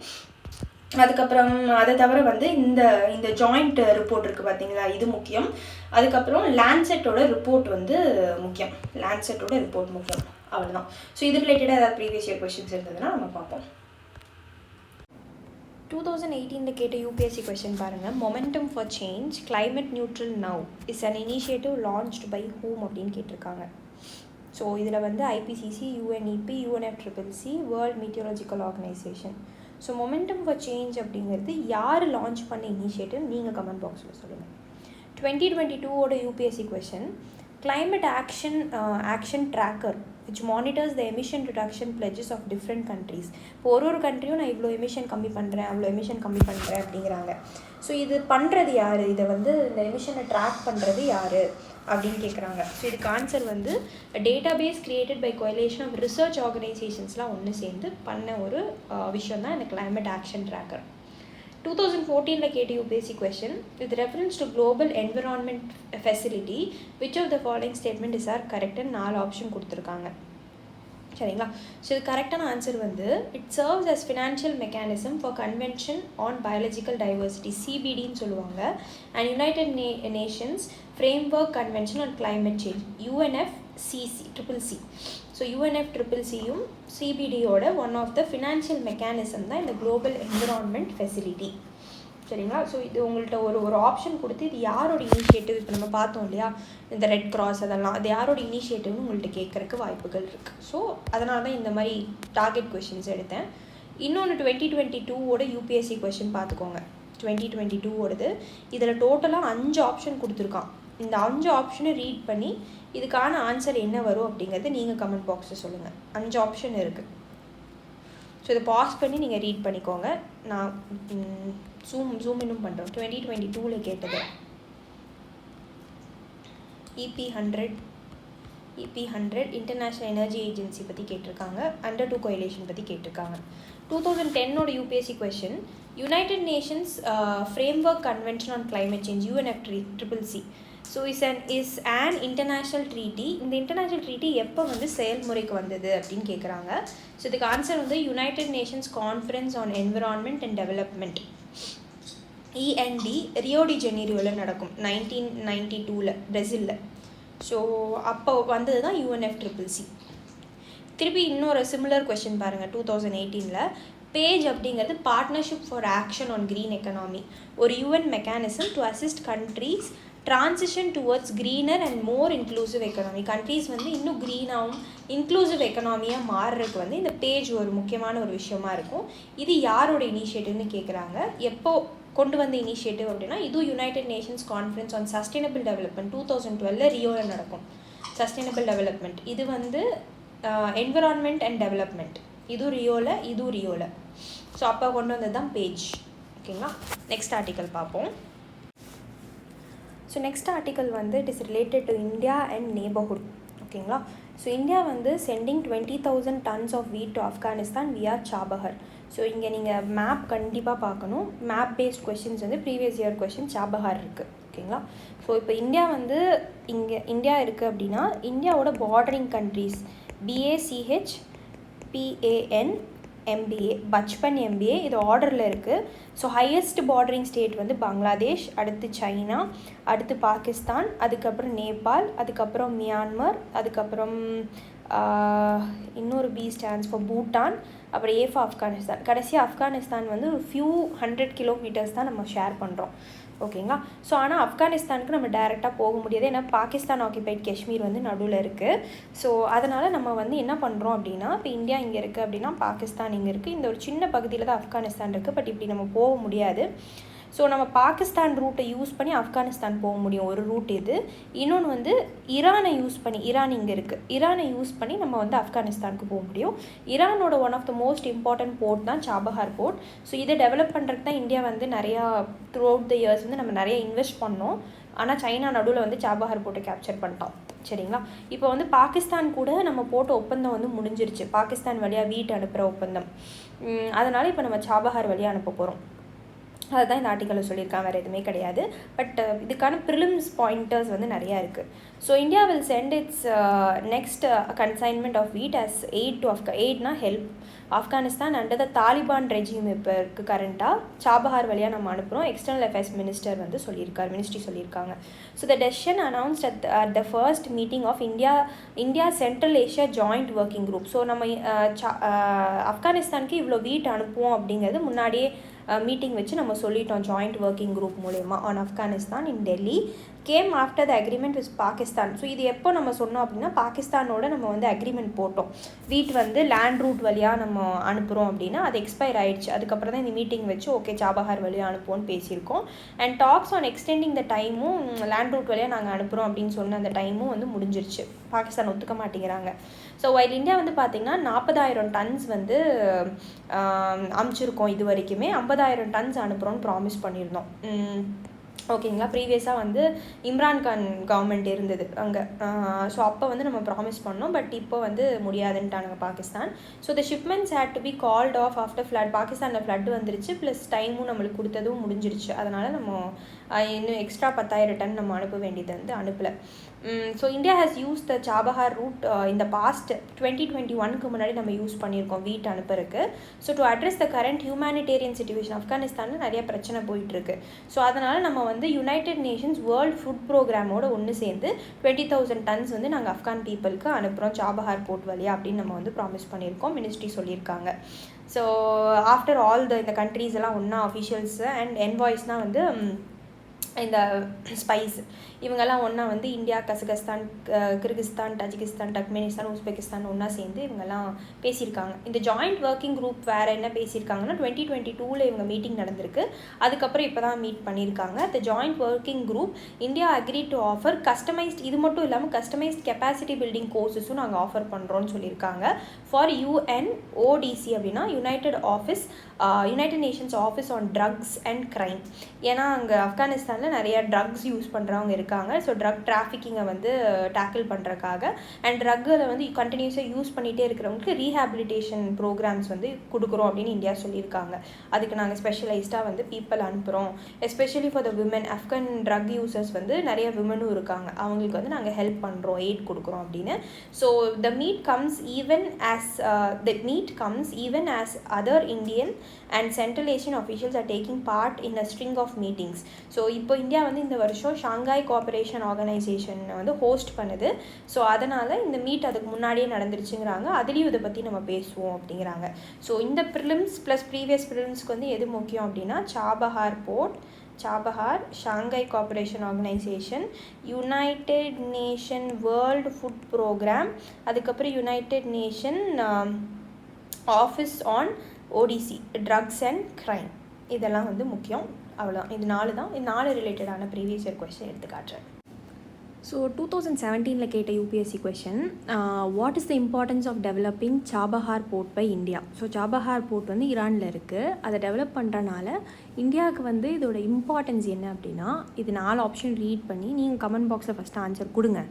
அதுக்கப்புறம் அதை தவிர வந்து இந்த ஜாயிண்ட் ரிப்போர்ட் இருக்குது பார்த்தீங்களா, இது முக்கியம். அதுக்கப்புறம் லேண்ட்செட்டோட ரிப்போர்ட் வந்து முக்கியம். அவ்வளோதான். ஸோ இது ரிலேட்டடாக ஏதாவது ப்ரீவியஸ் இயர் கொஸ்டின்ஸ் இருந்ததுன்னா நம்ம பார்ப்போம். 2018 கேட்ட UPSC கொஸ்டின் பாருங்கள். Momentum for Change Climate Neutral Now is an initiative launched by whom அப்படின்னு கேட்டிருக்காங்க. ஸோ இதில் வந்து IPCC, UNEP, UNFCCC, World Meteorological Organization. So Momentum for Change அப்படிங்கிறது யார் லான்ச் பண்ண இனிஷியேட்டிவ் நீங்கள் கமெண்ட் பாக்ஸில் சொல்லுங்கள். 2022ஓட UPSC question climate action tracker which monitors the emission reduction pledges of different countries. இப்போ ஒரு கண்ட்ரியும் நான் இவ்வளோ எமிஷன் கம்மி பண்ணுறேன் அப்படிங்கிறாங்க. ஸோ இது பண்ணுறது யார், இதை வந்து இந்த எமிஷனை ட்ராக் பண்ணுறது யார் அப்படின்னு கேட்குறாங்க. ஸோ இதுக்கு ஆன்சர் வந்து database created by coalition of research ஆர்கனைசேஷன்ஸ்லாம் ஒன்று சேர்ந்து பண்ண ஒரு விஷயம் தான் இந்த climate action tracker. 2014 கேட்ட UPSC question with reference to global environment facility which of the following statement is are correct and 4 option கொடுத்துருக்காங்க. சரிங்களா? ஸோ இது கரெக்டான ஆன்சர் வந்து it serves as financial mechanism for Convention on Biological Diversity, CBDன்னு சொல்லுவாங்க, and United Nations Framework Convention on climate Change, UNFCCC. So UNFCCCயும் CBDயோட one of the financial mechanism தான் இந்த குளோபல் என்விரான்மெண்ட் ஃபெசிலிட்டி. சரிங்களா? ஸோ இது உங்கள்கிட்ட ஒரு ஆப்ஷன் கொடுத்து இது யாரோட இனிஷியேட்டிவ், இப்போ நம்ம பார்த்தோம் இல்லையா இந்த ரெட் கிராஸ் அதெல்லாம், அது யாரோட இனிஷியேட்டிவ்னு உங்கள்கிட்ட கேட்குறக்கு வாய்ப்புகள் இருக்குது. ஸோ அதனால தான் இந்த மாதிரி டார்கெட் கொஷின்ஸ் எடுத்தேன். இன்னொன்று 2022ஓட UPSC கொஷின் பார்த்துக்கோங்க. 2022ஓடது இதில் டோட்டலாக 5 ஆப்ஷன் கொடுத்துருக்கான். இந்த 5 ஆப்ஷனை ரீட் பண்ணி இதுக்கான ஆன்சர் என்ன வரும் அப்படிங்கிறத நீங்கள் கமெண்ட் பாக்ஸில் சொல்லுங்கள். 5 ஆப்ஷன் இருக்குது. ஸோ இதை பாஸ் பண்ணி நீங்கள் ரீட் பண்ணிக்கோங்க. நான் ஜூம் இன்னும் பண்ணுறோம். 2022 கேட்டது EP100 இன்டர்நேஷ்னல் எனர்ஜி ஏஜென்சி பற்றி கேட்டிருக்காங்க. அண்டர் 2 கோயிலேஷன் பற்றி கேட்டிருக்காங்க. 2010 UPSC question, United Nations Framework Convention on climate Change UNFCCC so is an international treaty. இந்த இன்டர்நேஷ்னல் ட்ரீட்டி எப்போ வந்து செயல்முறைக்கு வந்தது அப்படின்னு கேட்குறாங்க. ஸோ இதுக்கு ஆன்சர் வந்து United Nations Conference on Environment and Development END Rio de ஜெனீரோவில் நடக்கும் 1992 பிரேசிலில். ஸோ அப்போ வந்தது தான் UNFCCC. திருப்பி இன்னொரு சிமிலர் கொஷின் பாருங்கள். 2018 பேஜ் அப்படிங்கிறது partnership for action on green economy, ஒரு UN mechanism to assist countries transition towards greener and more inclusive economy. Countries வந்து இன்னும் க்ரீனாகவும் இன்க்ளூசிவ் எக்கனாமியாக மாறுறதுக்கு வந்து இந்த பேஜ் ஒரு முக்கியமான ஒரு விஷயமா இருக்கும். இது யாரோட இனிஷியேட்டிவ்னு கேட்குறாங்க. எப்போ கொண்டு வந்த இனிஷியேட்டிவ் அப்படின்னா இது United Nations Conference on sustainable development 2012 ரியோவில் நடக்கும். சஸ்டைனபிள் டெவலப்மெண்ட் இது வந்து என்விரான்மெண்ட் அண்ட் டெவலப்மெண்ட் இதுவும் ரியோவில். ஸோ அப்போ கொண்டு வந்தது தான் பேஜ். ஓகேங்களா, நெக்ஸ்ட் ஆர்டிக்கல் பார்ப்போம். ஸோ நெக்ஸ்ட் ஆர்டிக்கல் வந்து it is related to India and neighbourhood. ஓகேங்களா, ஸோ இந்தியா வந்து sending 20,000 tons of wheat to Afghanistan via Chabahar. So இங்கே நீங்கள் மேப் கண்டிப்பாக பார்க்கணும். மேப் பேஸ்ட் கொஷின்ஸ் வந்து ப்ரீவியஸ் இயர் கொஷின் சாபஹார் இருக்குது. ஓகேங்களா, ஸோ இப்போ இந்தியா வந்து இந்தியா இருக்குது அப்படின்னா இந்தியாவோட bordering countries BACH PAN MBA Bachpan MBA இது ஆர்டரில் இருக்குது. ஸோ ஹையஸ்ட் பார்டரிங் ஸ்டேட் வந்து பங்களாதேஷ், அடுத்து சைனா, அடுத்து பாகிஸ்தான், அதுக்கப்புறம் நேபாள், அதுக்கப்புறம் மியான்மர், அதுக்கப்புறம் இன்னொரு B ஸ்டாண்ட்ஸ் ஃபார் பூட்டான், அப்புறம் A ஃபார் ஆப்கானிஸ்தான். கடைசியாக ஆப்கானிஸ்தான் வந்து ஒரு ஃபியூ 100 kilometers தான் நம்ம ஷேர் பண்ணுறோம். ஓகேங்களா, ஸோ ஆனால் ஆப்கானிஸ்தானுக்கு நம்ம டைரெக்டாக போக முடியாது. ஏன்னா பாகிஸ்தான் ஆக்கியபைட் காஷ்மீர் வந்து நடுவில் இருக்குது. ஸோ அதனால் நம்ம வந்து என்ன பண்ணுறோம் அப்படின்னா, இப்போ இந்தியா இங்கே இருக்குது அப்படின்னா பாகிஸ்தான் இங்கே இருக்குது. இந்த ஒரு சின்ன பகுதியில் தான் ஆப்கானிஸ்தான் இருக்குது. பட் இப்படி நம்ம போக முடியாது. ஸோ நம்ம பாகிஸ்தான் ரூட்டை யூஸ் பண்ணி ஆப்கானிஸ்தான் போக முடியும், ஒரு ரூட் இது. இன்னொன்று வந்து ஈரானை யூஸ் பண்ணி, ஈரான் இங்கே இருக்குது, ஈரானை யூஸ் பண்ணி நம்ம வந்து ஆப்கானிஸ்தானுக்கு போக முடியும். ஈரானோட one of the most important port தான் சாபஹார் போர்ட். ஸோ இதை டெவலப் பண்ணுறதுக்கு தான் இந்தியா வந்து நிறையா த்ரூ அவுட் த இயர்ஸ் வந்து நம்ம நிறைய இன்வெஸ்ட் பண்ணோம். ஆனால் சைனா நடுவில் வந்து சாபஹார் போர்ட்டை கேப்சர் பண்ணிட்டோம். சரிங்களா, இப்போ வந்து பாகிஸ்தான் கூட நம்ம போட்ட ஒப்பந்தம் வந்து முடிஞ்சிருச்சு. பாகிஸ்தான் வழியாக வீட்டு அனுப்புகிற ஒப்பந்தம். அதனால் இப்போ நம்ம சாபஹார் வழியாக அனுப்ப போகிறோம். அதுதான் இந்த ஆர்டிக்கலில் சொல்லியிருக்காங்க, வேறு எதுவுமே கிடையாது. பட் இதுக்கான ப்ரிலிம்ஸ் பாயிண்டர்ஸ் வந்து நிறையா இருக்குது. So India will send its next consignment of wheat as aid to எய்ட்னா help Afghanistan under the Taliban regime இப்போ இருக்குது கரண்ட்டாக. சாபஹார் வழியாக நம்ம அனுப்புகிறோம். எக்ஸ்டர்னல் அஃபேர்ஸ் மினிஸ்டர் வந்து மினிஸ்ட்ரி சொல்லியிருக்காங்க. So the decision announced at the first meeting of India Central Asia joint working group. So நம்ம ஆப்கானிஸ்தானுக்கு இவ்வளோ வீட் அனுப்புவோம் அப்படிங்கிறது முன்னாடியே மீட்டிங் வச்சு நம்ம சொல்லிட்டோம். ஜாயிண்ட் ஒர்க்கிங் குரூப் மூலயமா on Afghanistan in Delhi game after the agreement with Pakistan. So இது எப்போ நம்ம சொன்னோம் அப்படின்னா பாகிஸ்தானோட நம்ம வந்து அக்ரிமெண்ட் போட்டோம். வீட் வந்து லேண்ட் ரூட் வழியாக நம்ம அனுப்புகிறோம் அப்படின்னா அது எக்ஸ்பயர் ஆகிடுச்சு. அதுக்கப்புறம் தான் இந்த மீட்டிங் வச்சு ஓகே சாபஹார் வழியாக அனுப்புவோன்னு பேசியிருக்கோம். அண்ட் டாக்ஸ் ஆன் எக்ஸ்டெண்டிங் த டைமும் லேண்ட் ரூட் வழியாக நாங்கள் அனுப்புகிறோம் அப்படின்னு சொன்ன அந்த டைமும் வந்து முடிஞ்சிருச்சு. பாகிஸ்தான் ஒத்துக்க மாட்டேங்கிறாங்க. ஸோ வைல் இந்தியா வந்து பார்த்திங்கன்னா 40,000 tons வந்து அனுப்பிச்சிருக்கோம். இது வரைக்குமே 50,000 tons அனுப்புகிறோன்னு ப்ராமிஸ் பண்ணியிருந்தோம். ஓகேங்களா, ப்ரீவியஸாக வந்து இம்ரான்கான் கவர்மெண்ட் இருந்தது அங்கே. ஸோ அப்போ வந்து நம்ம ப்ராமிஸ் பண்ணோம். பட் இப்போ வந்து முடியாதுன்ட்டானுங்க Pakistan. So the shipments had to be called off after flood. பாகிஸ்தானில் ஃப்ளட் வந்துருச்சு, ப்ளஸ் டைமும் நம்மளுக்கு கொடுத்ததும் முடிஞ்சிருச்சு. அதனால் நம்ம இன்னும் எக்ஸ்ட்ரா 10,000 ton நம்ம அனுப்ப வேண்டியது வந்து அனுப்பலை. So India has use the Chabahar route இந்த பாஸ்ட் 2021க்கு முன்னாடி நம்ம யூஸ் பண்ணியிருக்கோம் வீட் அனுப்புறதுக்கு. So to address the current humanitarian situation ஆப்கானிஸ்தானில் நிறைய பிரச்சனை போயிட்டுருக்கு. ஸோ அதனால் நம்ம வந்து யுனைடெட் நேஷன்ஸ் வேர்ல்டு ஃபுட் ப்ரோக்ராமோட ஒன்று சேர்ந்து 20,000 tons வந்து நாங்கள் ஆப்கான் பீப்புளுக்கு அனுப்புகிறோம் சாபஹார் போர்ட் வழியாக அப்படின்னு நம்ம வந்து ப்ராமிஸ் பண்ணியிருக்கோம். மினிஸ்ட்ரி சொல்லியிருக்காங்க. ஸோ ஆஃப்டர் ஆல் இந்த கண்ட்ரீஸ் எல்லாம் ஒன்றா அஃபிஷியல்ஸு அண்ட் என்வாய்ஸ்னால் வந்து இந்த ஸ்பைஸ் இவங்கெல்லாம் ஒன்றா வந்து India, Kazakhstan, Kyrgyzstan, Tajikistan, Turkmenistan, Uzbekistan ஒன்றா சேர்ந்து இவங்கெல்லாம் பேசியிருக்காங்க. இந்த ஜாயிண்ட் ஒர்க்கிங் குரூப் வேறு என்ன பேசியிருக்காங்கன்னா 2022 இவங்க மீட்டிங் நடந்திருக்கு. அதுக்கப்புறம் இப்போ தான் மீட் பண்ணியிருக்காங்க. த joint working group India agree to offer customised, இது மட்டும் இல்லாமல் கஸ்டமைஸ்ட் கெப்பாசிட்டி பில்டிங் கோர்ஸஸும் நாங்கள் ஆஃபர் பண்ணுறோன்னு சொல்லியிருக்காங்க. ஃபார் UNODC அப்படின்னா United Nations Office on Drugs and Crime. ஏன்னா அங்கே ஆப்கானிஸ்தானில் பாகிஸ்தானில் நிறைய ட்ரக்ஸ் யூஸ் பண்ணுறவங்க இருக்காங்க. ஸோ ட்ரக் டிராஃபிக்கிங்கை வந்து டேக்கிள் பண்ணுறதுக்காக அண்ட் ட்ரக்கில் வந்து கண்டினியூஸாக யூஸ் பண்ணிகிட்டே இருக்கிறவங்களுக்கு ரீஹாபிலிட்டேஷன் ப்ரோக்ராம்ஸ் வந்து கொடுக்குறோம் அப்படின்னு இந்தியா சொல்லியிருக்காங்க. அதுக்கு நாங்கள் ஸ்பெஷலைஸ்டாக வந்து பீப்பிள் அனுப்புகிறோம். Especially for the women, Afghan drug users வந்து நிறைய விமனும் இருக்காங்க, அவங்களுக்கு வந்து நாங்கள் ஹெல்ப் பண்ணுறோம், எய்ட் கொடுக்குறோம் அப்படின்னு. So the meet comes even as other Indian and Central Asian officials are taking part in a string of meetings. So இப்போ இந்தியா வந்து இந்த வருஷம் ஷாங்காய் கோஆப்ரேஷன் ஆர்கனைசேஷன் வந்து ஹோஸ்ட் பண்ணுது. ஸோ அதனால் இந்த மீட் அதுக்கு முன்னாடியே நடந்துருச்சுங்கிறாங்க. அதுலேயும் இதை பற்றி நம்ம பேசுவோம் அப்படிங்கிறாங்க. ஸோ இந்த ப்ரிலிம்ஸ் ப்ளஸ் ப்ரீவியஸ் ப்ரிலிம்ஸ்க்கு வந்து எது முக்கியம் அப்படின்னா Chabahar, Shanghai Cooperation Organisation, United Nation World Food Programme, அதுக்கப்புறம் யுனைடெட் நேஷன் ஆஃபீஸ் ஆன் ஓடிசி ட்ரக்ஸ் அண்ட் க்ரைம், இதெல்லாம் வந்து முக்கியம். அவ்வளோதான், இது 4 ரிலேட்டடான ப்ரீவியஸ் இயர் கொஸ்டின் எடுத்து காட்டுறேன். ஸோ 2017 கேட்ட UPSC question, what is the importance of developing Chabahar port by India? So Chabahar port வந்து ஈரானில் இருக்குது. அதை டெவலப் பண்ணுறனால இந்தியாவுக்கு வந்து இதோட இம்பார்ட்டன்ஸ் என்ன அப்படின்னா, இது 4 ஆப்ஷன் ரீட் பண்ணி நீங்கள் கமெண்ட் பாக்ஸில் ஃபஸ்ட்டு ஆன்சர் கொடுங்க,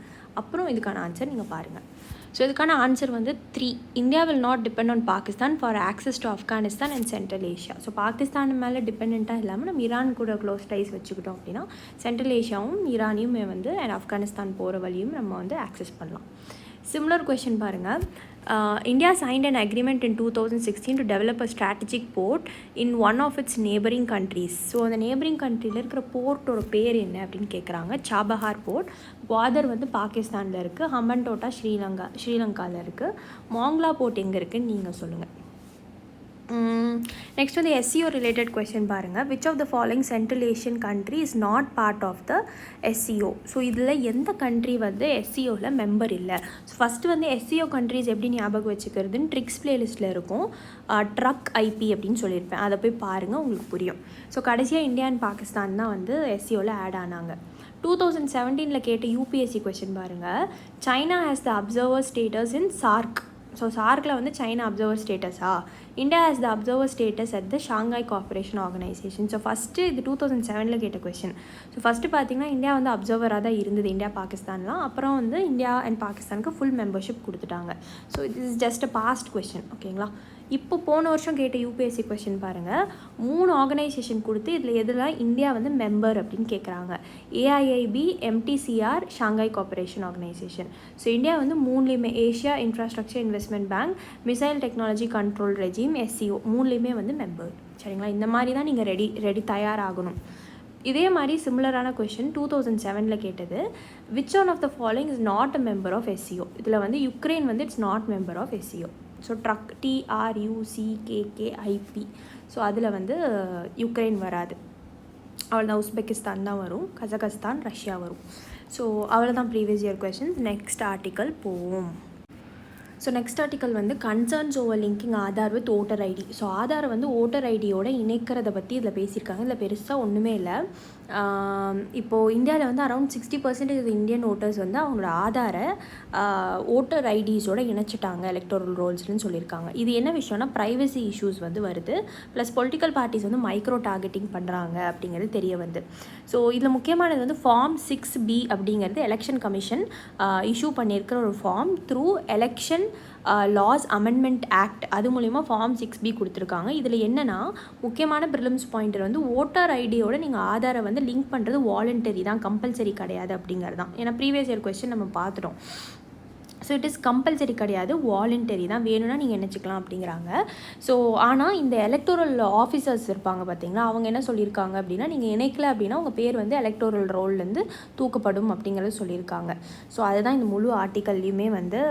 அப்புறம் இதுக்கான ஆன்சர் நீங்கள் பாருங்கள். ஸோ இதுக்கான ஆன்சர் வந்து 3. India will not depend on Pakistan for access to Afghanistan and central Asia. So Pakistan மேலே டிபெண்ட்டாக இல்லாமல் நம்ம ஈரான் கூட க்ளோஸ் டைஸ் வச்சுக்கிட்டோம் அப்படின்னா சென்ட்ரல் ஏஷியாவும் ஈரானியும் வந்து அண்ட் ஆப்கானிஸ்தான் போகிற வழியும் நம்ம வந்து ஆக்சஸ் பண்ணலாம். சிமிலர் கொஷின் பாருங்கள். India signed an agreement in 2016 to develop a strategic port in one of its neighboring countries. So அந்த நெய்பரிங் கண்ட்ரியில் இருக்கிற போர்ட்டோட பேர் என்ன அப்படின்னு கேட்குறாங்க. Chabahar board. குவாதர் வந்து பாகிஸ்தானில் இருக்குது, ஹம்பன்டோட்டா ஸ்ரீலங்காவில் இருக்குது, மாங்லா போர்ட் எங்கே இருக்குதுன்னு நீங்கள் சொல்லுங்கள். நெக்ஸ்ட் வந்து SCO ரிலேட்டட் கொஸ்டின் பாருங்கள். Which of the following Central Asian country is not part of the SCO? So இதில் எந்த கண்ட்ரி வந்து SCOவில் மெம்பர் இல்லை? ஸோ ஃபஸ்ட்டு வந்து SCO கண்ட்ரிஸ் எப்படி ஞாபகம் வச்சுக்கிறதுன்னு ட்ரிக்ஸ் பிளேலிஸ்ட்டில் இருக்கும். ட்ரக் ஐபி அப்படின்னு சொல்லியிருப்பேன், அதை போய் பாருங்கள், உங்களுக்கு புரியும். ஸோ கடைசியாக இந்தியா அண்ட் பாகிஸ்தான் தான் வந்து SCOவில் ஆட் ஆனாங்க. 2017 கேட்ட யூபிஎஸ்சி கொஸ்டின் பாருங்கள். China has the observer status in SAARC. So சார்க்கில் வந்து சைனா அப்சர்வர் ஸ்டேட்டஸா? India has the observer status at the Shanghai Cooperation Organisation. So first இது 2007 கேட்ட கொஸ்டின். ஸோ ஃபஸ்ட்டு பார்த்தீங்கன்னா இந்தியா வந்து அப்சர்வராக தான் இருந்தது, இந்தியா பாகிஸ்தான்லாம். அப்புறம் வந்து இந்தியா அண்ட் பாகிஸ்தானுக்கு ஃபுல் மெம்பர்ஷிப் கொடுத்துட்டாங்க. So it is just a past question, ஓகேங்களா? இப்போ போன வருஷம் கேட்ட யூபிஎஸ்சி கொஸ்டின் பாருங்கள். 3 ஆர்கனைசேஷன் கொடுத்து இதில் எதில் இந்தியா வந்து மெம்பர் அப்படின்னு கேட்குறாங்க. AIIB, MTCR, Shanghai Cooperation Organisation. So India வந்து 3லேயுமே Asia Infrastructure Investment Bank, Missile Technology Control Regime, SCO 3லேயுமே வந்து மெம்பர். சரிங்களா? இந்த மாதிரி தான் நீங்கள் ரெடி தயாராகணும். இதே மாதிரி சிமிலரான கொஷின் 2007 கேட்டது. Which one of the following is not a member of SCO? இதில் வந்து யுக்ரைன் வந்து it's not member of SCO. So TRUCKKIP. So அதில் வந்து யுக்ரைன் வராது, அவ்வளோதான். உஸ்பெகிஸ்தான் தான் வரும், கசகஸ்தான், ரஷ்யா வரும். ஸோ அவ்வளோதான் previous year questions. Next article போவோம். ஸோ நெக்ஸ்ட் ஆர்டிக்கல் வந்து concerns over linking Aadhaar with voter ID. So ஆதாரை வந்து ஓட்டர் ஐடியோட இணைக்கிறத பற்றி இதில் பேசியிருக்காங்க. இதில் பெருசாக ஒன்றுமே இல்லை. இப்போது இந்தியாவில் வந்து அரௌண்ட் 60% இந்தியன் ஓட்டர்ஸ் வந்து அவங்களோட ஆதாரை ஓட்டர் ஐடிஸோடு இணைச்சிட்டாங்க எலக்டோரல் ரோல்ஸ்னு சொல்லியிருக்காங்க. இது என்ன விஷயம்னா ப்ரைவசி இஷ்யூஸ் வந்து வருது, ப்ளஸ் பொலிட்டிக்கல் பார்ட்டிஸ் வந்து மைக்ரோ டார்கெட்டிங் பண்ணுறாங்க அப்படிங்கிறது தெரிய வருது. ஸோ இதில் முக்கியமானது வந்து ஃபார்ம் 6B அப்படிங்கிறது எலெக்ஷன் கமிஷன் இஷ்யூ பண்ணியிருக்கிற ஒரு form through election laws amendment act. அது மூலிமா ஃபார்ம் 6B கொடுத்துருக்காங்க. இதில் என்னென்னா முக்கியமான ப்ரிலிம்ஸ் பாயிண்டர் வந்து ஓட்டர் ஐடியோட நீங்கள் ஆதாரை வந்து லிங்க் பண்ணுறது வாலண்டரி தான், கம்பல்சரி கிடையாது அப்படிங்கிறது தான். ஏன்னா ப்ரீவியஸ் இயர் கொஸ்டின் நம்ம பார்த்துட்டோம். ஸோ இட் இஸ் கம்பல்சரி கிடையாது, வாலண்டரி தான், வேணும்னா நீங்கள் நினச்சிக்கலாம் அப்படிங்கிறாங்க. ஸோ ஆனால் இந்த எலக்டோரல் ஆஃபீஸர்ஸ் இருப்பாங்க பார்த்தீங்களா, அவங்க என்ன சொல்லியிருக்காங்க அப்படின்னா, நீங்கள் இணைக்கல அப்படின்னா உங்கள் பேர் வந்து எலக்டோரல் ரோல்லேருந்து தூக்கப்படும் அப்படிங்கிறத சொல்லியிருக்காங்க. ஸோ அதுதான் இந்த முழு ஆர்டிக்கல்லையுமே வந்து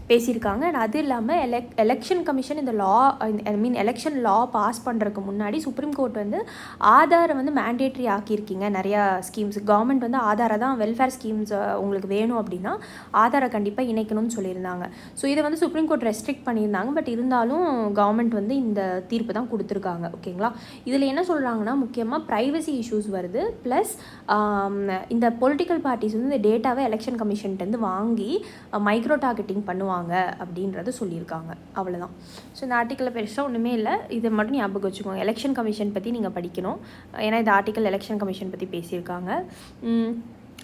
பேசியிருக்காங்க. அண்ட் அது இல்லாமல் எலெக்ஷன் கமிஷன் இந்த எலெக்ஷன் லா பாஸ் பண்ணுறதுக்கு முன்னாடி சுப்ரீம் கோர்ட் வந்து ஆதாரை வந்து மேண்டேட்ரி ஆக்கியிருக்கீங்க. நிறையா ஸ்கீம்ஸ் கவர்மெண்ட் வந்து ஆதாரை தான் வெல்ஃபேர் ஸ்கீம்ஸ் உங்களுக்கு வேணும் அப்படின்னா ஆதாரை கண்டிப்பாக இணைக்கணும்னு சொல்லியிருந்தாங்க. ஸோ இதை வந்து சுப்ரீம் கோர்ட் ரெஸ்ட்ரிக்ட் பண்ணியிருந்தாங்க. பட் இருந்தாலும் கவர்மெண்ட் வந்து இந்த தீர்ப்பு தான் கொடுத்துருக்காங்க, ஓகேங்களா? இதில் என்ன சொல்கிறாங்கன்னா முக்கியமாக ப்ரைவசி இஷ்யூஸ் வருது, ப்ளஸ் இந்த பொலிட்டிக்கல் பார்ட்டிஸ் வந்து இந்த டேட்டாவை எலெக்ஷன் கமிஷன்ட்டேருந்து வாங்கி மைக்ரோ டார்கெட்டிங் பண்ணுவாங்க பண்ணுவாங்க அப்படின்றத சொல்லியிருக்காங்க. அவ்வளோதான். ஸோ இந்த ஆர்டிக்கலில் பெருசாக ஒன்றுமே இல்லை, இதை மட்டும் ஞாபகம் வச்சுக்கோங்க. எலெக்ஷன் கமிஷன் பற்றி நீங்கள் படிக்கணும், ஏன்னா இந்த ஆர்டிக்கல் எலெக்ஷன் கமிஷன் பற்றி பேசியிருக்காங்க.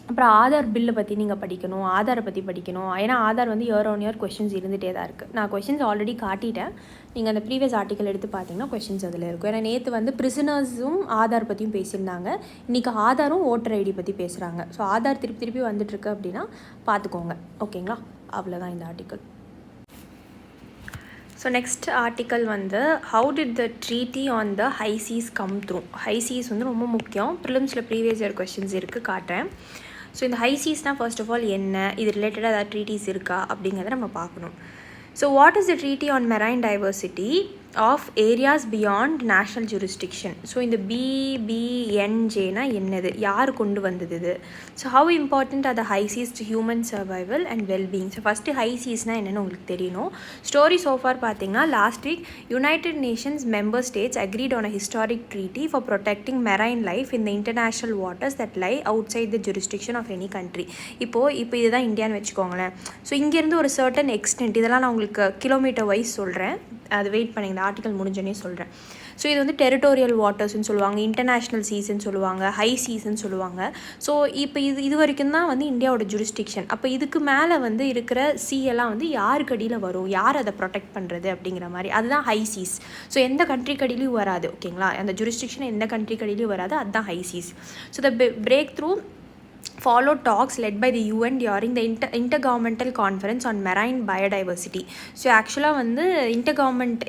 அப்புறம் ஆதார் பில்லை பற்றி நீங்கள் படிக்கணும், ஆதாரை பற்றி படிக்கணும். ஏன்னா ஆதார் வந்து இயர் ஆன் இயர் கொஷின்ஸ் இருந்துகிட்டே தான் இருக்குது. நான் கொஷின்ஸ் ஆல்ரெடி காட்டிட்டேன், நீங்கள் அந்த ப்ரீவியஸ் ஆர்டிக்கல் எடுத்து பார்த்தீங்கன்னா கொஷின்ஸ் அதில் இருக்கும். ஏன்னா நேற்று வந்து பிரிசனர்ஸும் ஆதார் பற்றியும் பேசியிருந்தாங்க, இன்றைக்கி ஆதாரும் ஓட்டர் ஐடி பற்றி பேசுகிறாங்க. ஸோ ஆதார் திருப்பி வந்துட்டுருக்கு அப்படின்னா பார்த்துக்கோங்க. ஓகேங்களா, அவ்வளோதான் இந்த ஆர்டிக்கல். ஸோ நெக்ஸ்ட் ஆர்டிக்கல் வந்து how did the treaty on the high cheese come through. High seas வந்து ரொம்ப முக்கியம், ப்ரிலிம்ஸில் ப்ரீவியஸ் இயர் கொஷின்ஸ் இருக்குது, காட்டுறேன். ஸோ இந்த ஹை சீஸ்னால் ஃபர்ஸ்ட் ஆஃப் ஆல் என்ன, இது ரிலேட்டடாக ஏதாவது ட்ரீட்டிஸ் இருக்கா அப்படிங்கிறத நம்ம பார்க்கணும். So what is the treaty on marine diversity of areas beyond national jurisdiction. So இந்த BBNJனா என்னது, யார் கொண்டு வந்தது இது. So how important are the high seas to human survival and wellbeing. So first high சீஸ்னால் என்னென்னு உங்களுக்கு தெரியணும். ஸ்டோரி சோஃபார் பார்த்தீங்கன்னா last week United Nations member states agreed on a historic treaty for protecting marine life in the international waters that lie outside the jurisdiction of any country. இப்போ இதுதான் இந்தியான்னு வச்சுக்கோங்களேன். So இங்கேருந்து ஒரு certain extent, இதெல்லாம் நான் உங்களுக்கு kilometre wise சொல்கிறேன், அது வெயிட் பண்ணி இந்த ஆர்டிக்கல் முடிஞ்சோன்னே சொல்கிறேன். ஸோ இது வந்து டெரிட்டோரியல் வாட்டர்ஸ்ன்னு சொல்லுவாங்க, இன்டர்நேஷ்னல் சீஸ்ன்னு சொல்லுவாங்க, ஹை சீஸ்ன்னு சொல்லுவாங்க. ஸோ இப்போ இது வரைக்கும் தான் வந்து இந்தியாவோட ஜூரிஸ்டிக்ஷன். அப்போ இதுக்கு மேலே வந்து இருக்கிற எல்லாம் வந்து யாருக்கு அடியில் வரும், யார் அதை ப்ரொடெக்ட் பண்ணுறது அப்படிங்கிற மாதிரி, அதுதான் ஹை சீஸ். ஸோ எந்த கண்ட்ரிக்கு அடியிலையும் வராது. ஓகேங்களா, அந்த ஜூரிஸ்டிக்ஷன் எந்த கண்ட்ரிக்கு அடியிலையும் வராது, அதுதான் high seas. So the break through followed talks led by the UN during the intergovernmental conference on marine biodiversity. So ஆக்சுவலாக வந்து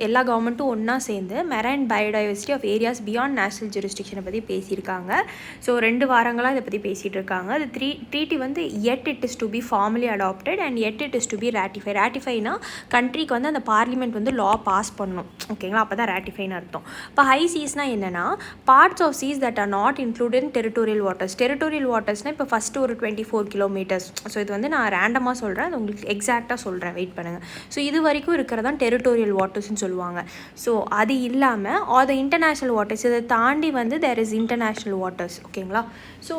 எல்லா கவர்மெண்ட்டும் ஒன்றா சேர்ந்து marine biodiversity of areas beyond national ஜூரிஸ்டிக்ஷனை பற்றி பேசியிருக்காங்க. ஸோ 2 வாரங்களாக இதை பற்றி பேசிகிட்டு இருக்காங்க. அது ட்ரீட்டி வந்து yet it is to be formally adopted and yet it is to be ratified. ராட்டிஃபைனா கண்ட்ரிக்கு வந்து அந்த பார்லிமெண்ட் வந்து லா பாஸ் பண்ணணும். ஓகேங்களா, அப்போ தான் ராட்டிஃபைன்னு அர்த்தம். இப்போ ஹை சீஸ்னால் என்னென்னா parts of seas that are not included in territorial waters. Territorial வாட்டர்ஸ்னால் இப்போ ஃபஸ்ட்டு ஒரு 24 கிலோமீட்டர்ஸ். ஸோ இது வந்து நான் ரேண்டமாக சொல்கிறேன், அது உங்களுக்கு எக்ஸாக்டாக சொல்கிறேன், வெயிட் பண்ணுங்கள். ஸோ இது வரைக்கும் இருக்கிறதான் டெரிட்டோரியல் வாட்டர்ஸ்ன்னு சொல்லுவாங்க. ஸோ அது இல்லாமல் ஆர் த இன்டர்நேஷ்னல் வாட்டர்ஸ், இதை தாண்டி வந்து தேர் இஸ் இன்டர்நேஷ்னல் வாட்டர்ஸ். ஓகேங்களா, so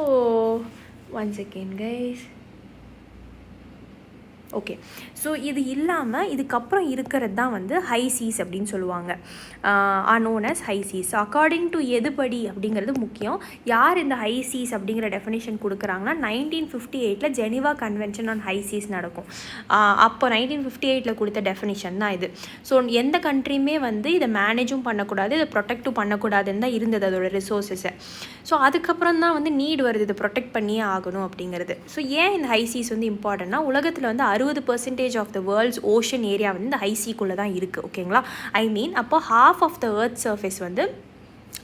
1 second guys. Okay, so இது இல்லாமல் இதுக்கப்புறம் இருக்கிறது தான் வந்து ஹை சீஸ் அப்படின்னு சொல்லுவாங்க, are known as high seas. According to எதுபடி அப்படிங்கிறது முக்கியம். யார் இந்த ஹை சீஸ் அப்படிங்கிற டெஃபினேஷன் கொடுக்குறாங்கன்னா 1958 Geneva convention on high cheese நடக்கும். அப்போ 1958 கொடுத்த டெஃபினேஷன் தான் இது. ஸோ எந்த கண்ட்ரியுமே வந்து இதை மேனேஜும் பண்ணக்கூடாது, இதை ப்ரொடெக்டும் பண்ணக்கூடாதுன்னு தான் இருந்தது அதோட ரிசோர்ஸஸை. ஸோ அதுக்கப்புறம் தான் வந்து நீட் வருது, இதை ப்ரொடெக்ட் பண்ணியே ஆகணும் அப்படிங்கிறது. ஸோ ஏன் இந்த ஹை சீஸ் வந்து இம்பார்ட்டன்ட்னா உலகத்தில் வந்து 60% of the world's ocean area வந்து இந்த ஹை சீக்குள்ளே தான் இருக்குது. ஓகேங்களா, ஐ மீன் அப்போ half of the earth surface வந்து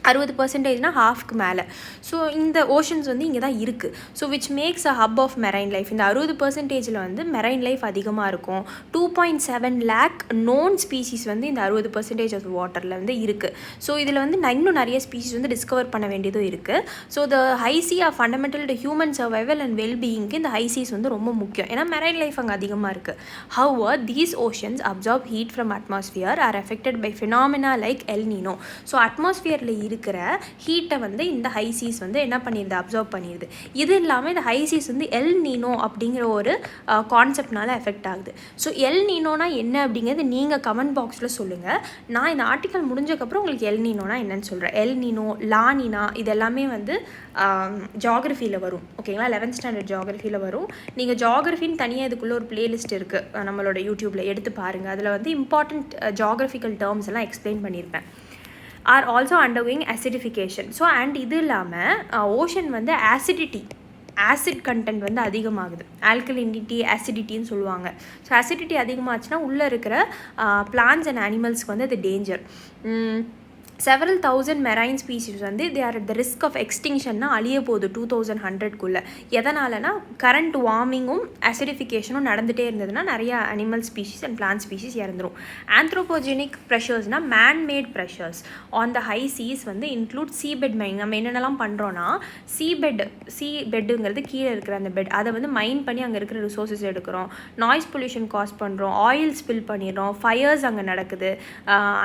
60%னா ஹாஃப்க்கு மேலே. ஸோ இந்த ஓஷன்ஸ் வந்து இங்கே தான் இருக்குது. So which makes a hub of marine life. இந்த 60%ல் வந்து மெரைன் லைஃப் அதிகமாக இருக்கும். 2.7 lakh நோன் ஸ்பீசிஸ் வந்து இந்த 60% ஆஃப் வாட்டரில் வந்து இருக்குது. ஸோ இதில் வந்து இன்னும் நிறைய ஸ்பீசிஸ் வந்து டிஸ்கவர் பண்ண வேண்டியதும் இருக்குது. So the high sea are fundamental to human survival and வெல்பீயிங்க்கு இந்த ஹை சீஸ் வந்து ரொம்ப முக்கியம், ஏன்னா மெரைன் லைஃப் அங்கே அதிகமாக இருக்குது. How these oceans absorb heat from atmosphere are affected by phenomena like El Nino. So அட்மாஸ்பியரில் இருக்கிற ஹீட்டை வந்து இந்த ஹை சீஸ் வந்து என்ன பண்ணிடுது, அப்சர்வ் பண்ணிடுது. இது இல்லாமல் இந்த ஹை சீஸ் வந்து எல் நீனோ அப்படிங்கிற ஒரு கான்செப்ட்னால எஃபெக்ட் ஆகுது. ஸோ எல் நீனோனா என்ன அப்படிங்கிறது நீங்கள் கமெண்ட் பாக்ஸில் சொல்லுங்கள். நான் இந்த ஆர்டிக்கல் முடிஞ்சக்கப்புறம் உங்களுக்கு எல் நீனோனா என்னன்னு சொல்கிறேன். எல் நீனோ, லானினா இது எல்லாமே வந்து ஜியாகிரஃபியில் வரும். ஓகேங்களா, 11th ஸ்டாண்டர்ட் ஜியாகிரஃபியில் வரும். நீங்கள் ஜியாகிரஃபின்னு தனியாக இதுக்குள்ளே ஒரு பிளேலிஸ்ட் இருக்குது, நம்மளோட யூடியூப்பில் எடுத்து பாருங்கள். அதில் வந்து இம்பார்ட்டண்ட் ஜியாகிரஃபிக்கல் டேர்ம்ஸ் எல்லாம் எக்ஸ்பிளைன் பண்ணியிருப்பேன். Are also undergoing acidification. So and இது இல்லாமல் ஓஷன் வந்து ஆசிட் கண்டென்ட் வந்து அதிகமாகுது. ஆல்கலினிட்டி, அசிடிட்டின்னு சொல்லுவாங்க. ஸோ அசிடிட்டி அதிகமாச்சுன்னா உள்ளே இருக்கிற பிளான்ஸ் அண்ட் அனிமல்ஸ்க்கு வந்து அது danger. several thousand marine species வந்து they are at the risk of extinctionனா அழிய போகுது 2100க்குள்ளே. எதனாலனா கரண்ட் வார்மிங்கும் அசிடிஃபிகேஷனும் நடந்துகிட்டே இருந்ததுன்னா நிறைய animal species and plant species இறந்துடும். ஆந்த்ரோபோஜெனிக் ப்ரெஷர்ஸ்னால் manmade pressures on the high seas வந்து இன்க்ளூட் சீபெட் மைனிங். நம்ம என்னென்னலாம் பண்ணுறோன்னா சீபெட்டுங்கிறது கீழே இருக்கிற அந்த பெட், அதை வந்து மைன் பண்ணி அங்கே இருக்கிற ரிசோர்ஸஸ் எடுக்கிறோம். நாய்ஸ் பொல்யூஷன் காஸ் பண்ணுறோம், ஆயில் ஸ்பில் பண்ணிடுறோம், ஃபயர்ஸ் அங்கே நடக்குது,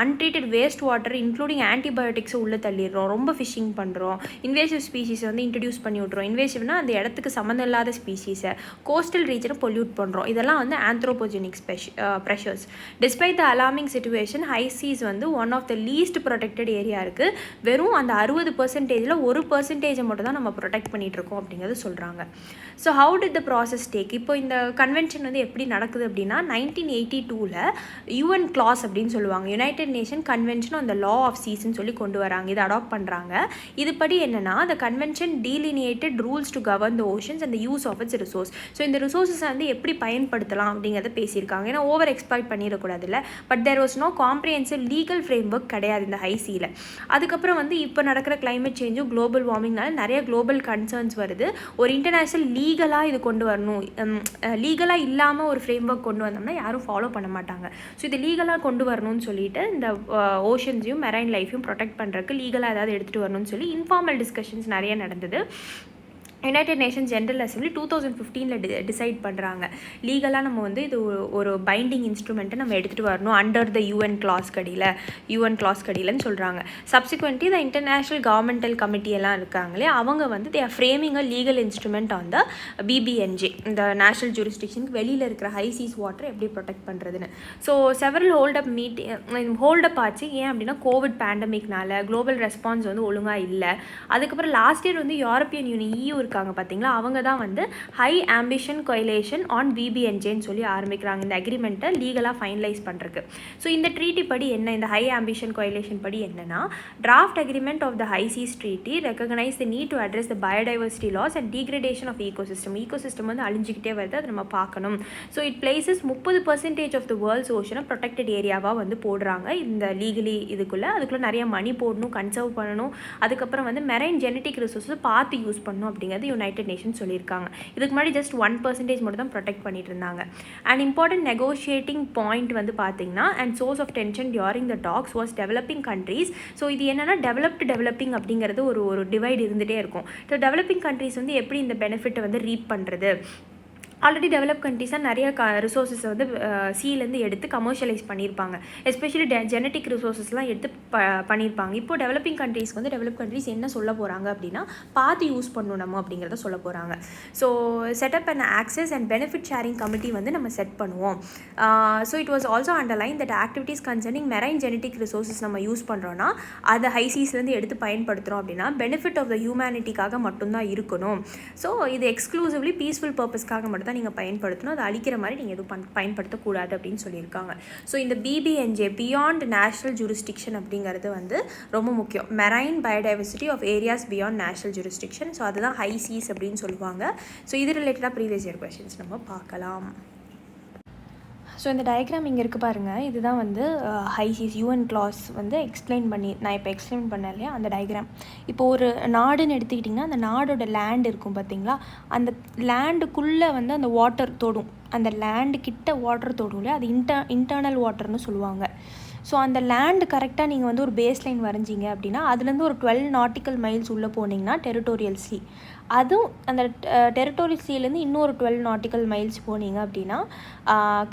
அன்ட்ரீட்டட் வேஸ்ட் வாட்டர் இன்க்ளூடிங் நீங்கள் ஆன்டிபயோட்டிக்ஸை உள்ளே தள்ளிடுறோம், ரொம்ப ஃபிஷிங் பண்ணுறோம், இன்வேசிவ் ஸ்பீஷீஸை வந்து இன்ட்ரடியூஸ் பண்ணி விட்றோம். இன்வேசிவ்னா அந்த இடத்துக்கு சம்மந்தம் இல்லாத ஸ்பீஷீஸை, கோஸ்டல் ரீஜனை பொல்யூட் பண்ணுறோம். இதெல்லாம் வந்து anthropogenic pressures. Despite the alarming situation, high seas வந்து one of the least protected area இருக்குது. வெறும் அந்த 60%ல் 1% மட்டும் தான் நம்ம ப்ரொடெக்ட் பண்ணிகிட்ருக்கோம் அப்படிங்கிறது சொல்கிறாங்க. So how did the process take? இப்போ இந்த கன்வென்ஷன் வந்து எப்படி நடக்குது அப்படின்னா 1982ல் UN கிளாஸ் அப்படின்னு சொல்லுவாங்க, United Nation Convention on the law of சீஸ்ன்னு சொல்லி கொண்டு வராங்க. இதை அடாப்ட் பண்ணுறாங்க. இதுபடி என்னென்னா the convention delineated rules to govern the oceans and the use of its resource. So இந்த ரிசோர்ஸஸை வந்து எப்படி பயன்படுத்தலாம் அப்படிங்கிறத பேசியிருக்காங்க. ஏன்னா ஓவர் எக்ஸ்ப்ளாய்ட் பண்ணிடக்கூடாது இல்லை. But there was no comprehensive legal framework கிடையாது இந்த ஹை சீல. அதுக்கப்புறம் வந்து இப்போ நடக்கிற கிளைமேட் சேஞ்சும் குளோபல் வார்மிங்னால நிறைய குளோபல் கன்சர்ன்ஸ் வருது. ஒரு இன்டர்நேஷ்னல் லீகலாக இது கொண்டு வரணும். லீகலாக இல்லாமல் ஒரு ஃப்ரேம் ஒர்க் கொண்டு வந்தோம்னா யாரும் ஃபாலோ பண்ண மாட்டாங்க. ஸோ இது லீகலாக கொண்டு வரணும்னு சொல்லிட்டு இந்த ஓஷன்ஸையும் மெரைன் லைஃப்பையும் ப்ரொடெக்ட் பண்ணுறதுக்கு லீகலாக ஏதாவது எடுத்துகிட்டு வரணும்னு சொல்லி இன்ஃபார்மல் டிஸ்கஷன்ஸ் நிறைய நடந்தது. யுனைடெட் நேஷன்ஸ் ஜென்ரல் அசம்பிளி 2015ல் டிசைட் பண்ணுறாங்க, லீகலாக நம்ம வந்து இது ஒரு பைண்டிங் இன்ஸ்ட்ருமெண்ட்டை நம்ம எடுத்துகிட்டு வரணும் அண்டர் த யூஎன் கிளாஸ் கடியிலன்னு சொல்கிறாங்க. சப்சிக்வெண்ட்லி த இன்டர்நேஷ்னல் கவர்மெண்டல் கமிட்டி எல்லாம் இருக்காங்களே, அவங்க வந்து they are framing a legal instrument on the BBNJ, இந்த நேஷனல் ஜூரிஸ்டிக்ஷனுக்கு வெளியில் இருக்கிற ஹை சீஸ் வாட்டர் எப்படி ப்ரொடெக்ட் பண்ணுறதுன்னு. ஸோ செவரல் ஹோல்டப் ஆச்சு. ஏன் அப்படின்னா கோவிட் பேண்டமிக்னால குளோபல் ரெஸ்பான்ஸ் வந்து ஒழுங்காக இல்லை. அதுக்கப்புறம் லாஸ்ட் இயர் வந்து யூரோப்பியன் யூனியன் EU இருக்காங்க பார்த்தீங்களா, அவங்க தான் வந்து ஹை ஆம்பிஷன் கோயலேஷன் ஆன் BBNJன்னு சொல்லி ஆரம்பிக்கிறாங்க இந்த அக்ரிமெண்ட்டை லீகலாக ஃபைனலைஸ் பண்ணுறதுக்கு. ஸோ இந்த ட்ரீட்டி படி என்ன, இந்த ஹை ஆம்பிஷன் கோயலேஷன் படி என்னன்னா, draft agreement of the high seas treaty recognise the need to address the biodiversity loss and degradation of ecosystem வந்து அழிஞ்சிக்கிட்டே வருது, அதை நம்ம பார்க்கணும். So it places 30% of the world's ஓஷனை ப்ரொடெக்டட் ஏரியாவாக வந்து போடுறாங்க இந்த லீகலி. அதுக்குள்ளே நிறைய மணி போடணும், கன்சர்வ் பண்ணணும். அதுக்கப்புறம் வந்து மெரைன் ஜெனட்டிக் ரிசோர்ஸஸ் பார்த்து யூஸ் பண்ணணும் அப்படிங்கிறது யுனைடெட் நேஷன் சொல்லியிருக்காங்க. இதுக்கு முன்னாடி ஜஸ்ட் 1% மட்டும் தான் ப்ரொடெக்ட் பண்ணிட்டு இருந்தாங்க. அண்ட் இம்பார்ட்டன்ட் நெகோஷியேட்டிங் பாயிண்ட் வந்து பார்த்தீங்கன்னா and source of tension during the talks was developing countries. So இது என்னென்னா டெவலப்பிங் அப்படிங்கிறது ஒரு டிவைட் இருந்துகிட்டே இருக்கும். ஸோ டெவலப்பிங் கண்ட்ரீஸ் வந்து எப்படி இந்த பெனிஃபிட்டை வந்து ரீப் பண்ணுறது. ஆல்ரெடி டெவலப் கண்ட்ரீஸாக நிறைய ரிசோர்ஸஸை வந்து சீலேருந்து எடுத்து கமர்ஷியலைஸ் பண்ணியிருப்பாங்க. எஸ்பெஷலி ஜெனட்டிக் ரிசோர்ஸஸ்லாம் எடுத்து பண்ணியிருப்பாங்க. இப்போ டெவலப்பிங் கண்ட்ரீஸ் என்ன சொல்ல போகிறாங்க அப்படின்னா, பார்த்து யூஸ் பண்ணணும் நம்ம அப்படிங்கிறத சொல்ல போகிறாங்க. So setup and access and benefit sharing committee வந்து நம்ம செட் பண்ணுவோம். So it was also underline that activities concerning marine genetic resources நம்ம யூஸ் பண்ணுறோன்னா அதை ஹை சீஸ்லேருந்து எடுத்து பயன்படுத்துகிறோம் அப்படின்னா பெனிஃபிட் ஆஃப் த ஹியூமனிட்டிக்காக மட்டும்தான் இருக்கணும். ஸோ இது எக்ஸ்க்ளூசிவ்லி பீஸ்ஃபுல் பர்பஸ்க்காக மட்டும் நீங்கள் பயன்படுத்தணும், அதை அழிக்கிற மாதிரி நீங்கள் எதுவும் பயன்படுத்தக்கூடாது அப்படின்னு சொல்லியிருக்காங்க. ஸோ இந்த BBNJ பியாண்ட் நேஷனல் ஜூரிஸ்டிக்ஷன் அப்படிங்கிறது வந்து ரொம்ப முக்கியம். Marine biodiversity of areas beyond national jurisdiction. So அதுதான் ஹை சீஸ் அப்படின்னு சொல்லுவாங்க. ஸோ இது ரிலேட்டடாக ப்ரீவியஸ் இயர் கொஸ்டின்ஸ் நம்ம பார்க்கலாம். ஸோ இந்த டயக்ராம் இங்கே இருக்குது பாருங்கள், இதுதான் வந்து ஹை சீஸ் UN கிளாஸ் வந்து நான் இப்போ எக்ஸ்பிளைன் பண்ணேன் இல்லையா, அந்த டயக்ராம். இப்போ ஒரு நாடுன்னு எடுத்துக்கிட்டிங்கன்னா அந்த நாடோட லேண்ட் இருக்கும் பார்த்தீங்களா, அந்த லேண்டுக்குள்ளே வந்து அந்த வாட்டர் தொடும், அந்த லேண்டு கிட்ட வாட்டர் தொடும் இல்லையா, அது இன்டர்னல் வாட்டர்னு சொல்லுவாங்க. ஸோ அந்த லேண்டு கரெக்டாக நீங்கள் வந்து ஒரு பேஸ் லைன் வரைஞ்சிங்க அப்படின்னா அதுலேருந்து ஒரு 12 நாட்டிக்கல் மைல்ஸ் உள்ளே போனீங்கன்னா டெரிட்டோரியல் சி. அதுவும் அந்த டெரிட்டோரியல் சீலேருந்து இன்னொரு 12 நாட்டிக்கல் மைல்ஸ் போனீங்க அப்படின்னா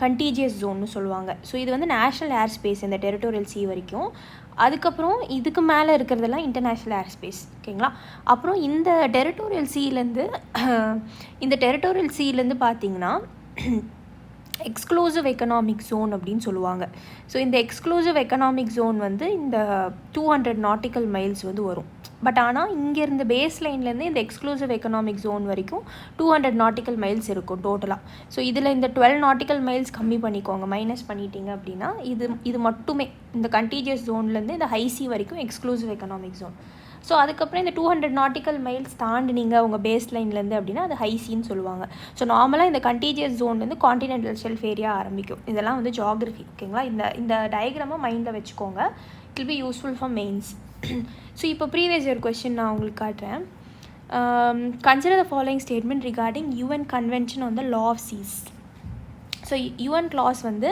கண்டீஜியஸ் ஜோன்னு சொல்லுவாங்க. ஸோ இது வந்து நேஷ்னல் ஏர் ஸ்பேஸ் இந்த டெரிட்டோரியல் சி வரைக்கும். அதுக்கப்புறம் இதுக்கு மேலே இருக்கிறதெல்லாம் இன்டர்நேஷ்னல் ஏர் ஸ்பேஸ். ஓகேங்களா. அப்புறம் இந்த டெரிட்டோரியல் சீலேருந்து பார்த்தீங்கன்னா எக்ஸ்க்ளூசிவ் எக்கனாமிக் ஜோன் அப்படின்னு சொல்லுவாங்க. ஸோ இந்த எக்ஸ்க்ளூசிவ் எக்கனாமிக் ஜோன் வந்து இந்த 200 நாட்டிக்கல் மைல்ஸ் வந்து வரும். பட் ஆனால் இங்கேருந்து பேஸ் லைன்லேருந்து இந்த எக்ஸ்க்ளூசிவ் எக்கனாமிக் ஜோன் வரைக்கும் 200 நாட்டிக்கல் மைல்ஸ் இருக்கும் டோட்டலாக. ஸோ இதில் இந்த 12 நாட்டிக்கல் மைல்ஸ் கம்மி பண்ணிக்கோங்க, மைனஸ் பண்ணிட்டீங்க அப்படின்னா இது மட்டுமே இந்த கண்டீஜியஸ் ஜோன்லேருந்து இந்த ஹைசி வரைக்கும் எக்ஸ்க்ளூசிவ் எக்கனாமிக் ஜோன். ஸோ அதுக்கப்புறம் இந்த 200 நாட்டிக்கல் மைல்ஸ் தாண்டினீங்க உங்கள் பேஸ் லைன்லேருந்து அப்படின்னா அது ஹைசின்னு சொல்லுவாங்க. ஸோ நார்மலாக இந்த கண்டீஜியஸ் ஜோன்லேருந்து கான்டினென்டல் ஷெல்ஃப் ஏரியா ஆரம்பிக்கும். இதெல்லாம் வந்து ஜியாகிரஃபி. ஓகேங்களா. இந்த டயக்ராமை மைண்டில் வச்சுக்கோங்க, it will be useful for mains. So இப்போ ப்ரீவியஸ் இயர் கொஸ்டின் நான் உங்களுக்கு காட்டுறேன். Consider the following statement regarding UN convention on the law of seas. So UNCLOS வந்து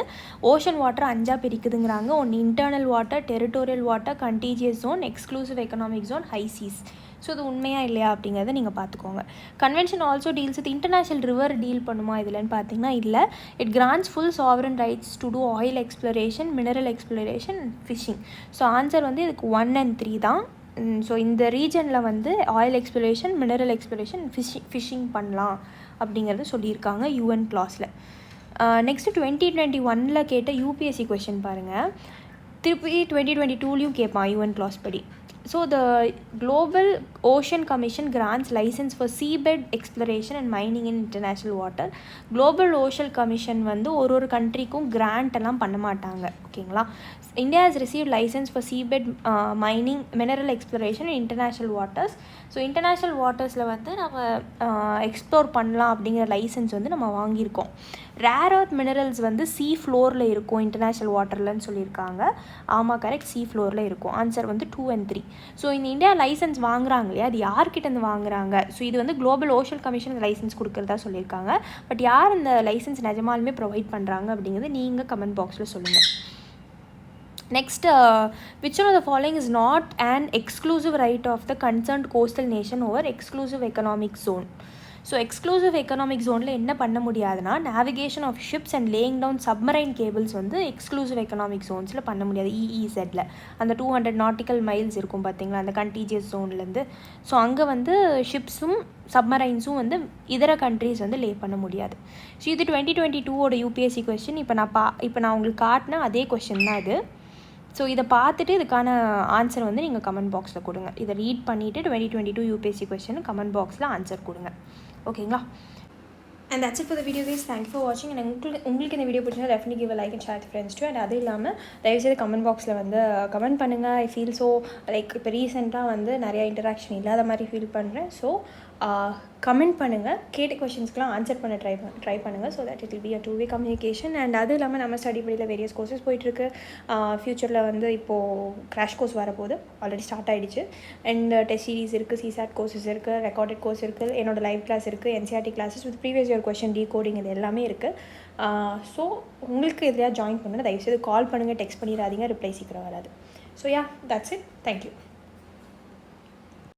ஓஷன் வாட்டர் 5 பிரிக்குதுங்கிறாங்க. ஒன்று internal water, territorial water, contiguous zone, exclusive economic zone, high seas. So இது உண்மையாக இல்லையா அப்படிங்கிறத நீங்கள் பார்த்துக்கோங்க. Convention also deals with international river டீல் பண்ணுமா இதுலன்னு பார்த்தீங்கன்னா இல்லை. It grants full sovereign rights to do oil exploration, mineral exploration, fishing. So answer வந்து இதுக்கு 1 and 3 தான். ஸோ இந்த ரீஜனில் வந்து oil exploration, mineral exploration, fishing பண்ணலாம் அப்படிங்கிறது சொல்லியிருக்காங்க யூஎன் கிளாஸில். நெக்ஸ்ட்டு 2021 கேட்ட UPSC கொஷின் பாருங்கள். திருப்பி 2022லையும் கேட்பான் யூஎன் கிளாஸ் படி. So the Global Ocean Commission grants licence for seabed exploration and mining in international water. Global Ocean Commission வந்து ஒரு கண்ட்ரிக்கும் கிராண்ட் எல்லாம் பண்ண மாட்டாங்க. ஓகேங்களா? India has receive licence for seabed mining, mineral exploration in international waters. So international வாட்டர்ஸில் வந்து நம்ம எக்ஸ்ப்ளோர் பண்ணலாம் அப்படிங்கிற லைசன்ஸ் வந்து நம்ம வாங்கியிருக்கோம். ரேர் அர்த் மினரல்ஸ் வந்து சீ ஃப்ளோரில் இருக்கும் இன்டர்நேஷ்னல் வாட்டர்லன்னு சொல்லியிருக்காங்க. ஆமாம், கரெக்ட், சீ ஃப்ளோரில் இருக்கும். ஆன்சர் வந்து 2 and 3. ஸோ இந்த இந்தியா லைசன்ஸ் வாங்குறாங்க இல்லையா, அது யார்கிட்டேருந்து வாங்குறாங்க? ஸோ இது வந்து குளோபல் ஓஷன் கமிஷன் லைசன்ஸ் கொடுக்குறதா சொல்லியிருக்காங்க. பட் யார் இந்த லைசன்ஸ் நிஜமாலுமே ப்ரொவைட் பண்ணுறாங்க அப்படிங்கிறது நீங்கள் கமெண்ட் பாக்ஸில் சொல்லுங்கள். Next, which one of the following is not an exclusive right of the concerned coastal nation over exclusive economic zone? So exclusive economic ஜோனில் என்ன பண்ண முடியாதுன்னா, navigation of ships and laying down submarine cables வந்து exclusive economic ஜோன்ஸில் பண்ண முடியாது. EEZல அந்த 200 nautical miles இருக்கும் பார்த்தீங்களா, அந்த கண்டீஜியஸ் ஜோன்லேருந்து. ஸோ அங்கே வந்து ஷிப்ஸும் சப்மரைன்ஸும் வந்து இதர கண்ட்ரீஸ் வந்து லே பண்ண முடியாது. ஸோ இது 2022 UPSC கொஸ்டின். இப்போ நான் உங்களுக்கு காட்டின அதே கொஸ்டின் தான் இது. ஸோ இதை பார்த்துட்டு இதுக்கான ஆன்சர் வந்து நீங்கள் கமெண்ட் பாக்ஸில் கொடுங்க. இதை ரீட் பண்ணிவிட்டு 2022 UPSC கொஸ்டின் கமெண்ட் பாக்ஸில் ஆன்சர் கொடுங்க. ஓகேங்களா? And that's it for the video guys. Thank you for வாட்சிங். அண்ட் உங்களுக்கு இந்த வீடியோ பிடிச்சா definitely give like and share with friends too. And அது இல்லாமல் தயவுசெய்து கமெண்ட் பாக்ஸில் வந்து கமெண்ட் பண்ணுங்கள். ஐ ஃபீல் ஸோ லைக் இப்போ ரீசெண்டாக வந்து நிறையா இன்டராக்ஷன் இல்லாத மாதிரி ஃபீல் பண்ணுறேன். ஸோ கமெண்ட் பண்ணுங்கள், கேட்ட கொஷின்ஸ்க்கெலாம் ஆன்சர் பண்ண ட்ரை பண்ணுங்கள். So that it will be a 2-way communication. And அது இல்லாமல் நம்ம ஸ்டடி படியில் வேரியஸ் கோர்சஸ் போயிட்டுருக்கு. ஃப்யூச்சரில் வந்து இப்போது கிராஷ் கோர்ஸ் வரப்போகுது, ஆல்ரெடி ஸ்டார்ட் ஆகிடுச்சு. அண்ட் டெஸ்ட் சீரிஸ் இருக்குது, CSAT கோர்சஸ் இருக்குது, ரெக்கார்டட் கோர்ஸ் இருக்குது, என்னோட லைவ் கிளாஸ் இருக்குது, NCERT classes with previous year question decoding, இது எல்லாமே இருக்குது. ஸோ உங்களுக்கு எதுலையா ஜாயின் பண்ணுங்கள். தயவுசெய்து கால் பண்ணுங்கள், டெக்ஸ்ட் பண்ணிடாதீங்க, ரிப்ளை சீக்கிரம் வராது. So yeah, that's it. Thank you.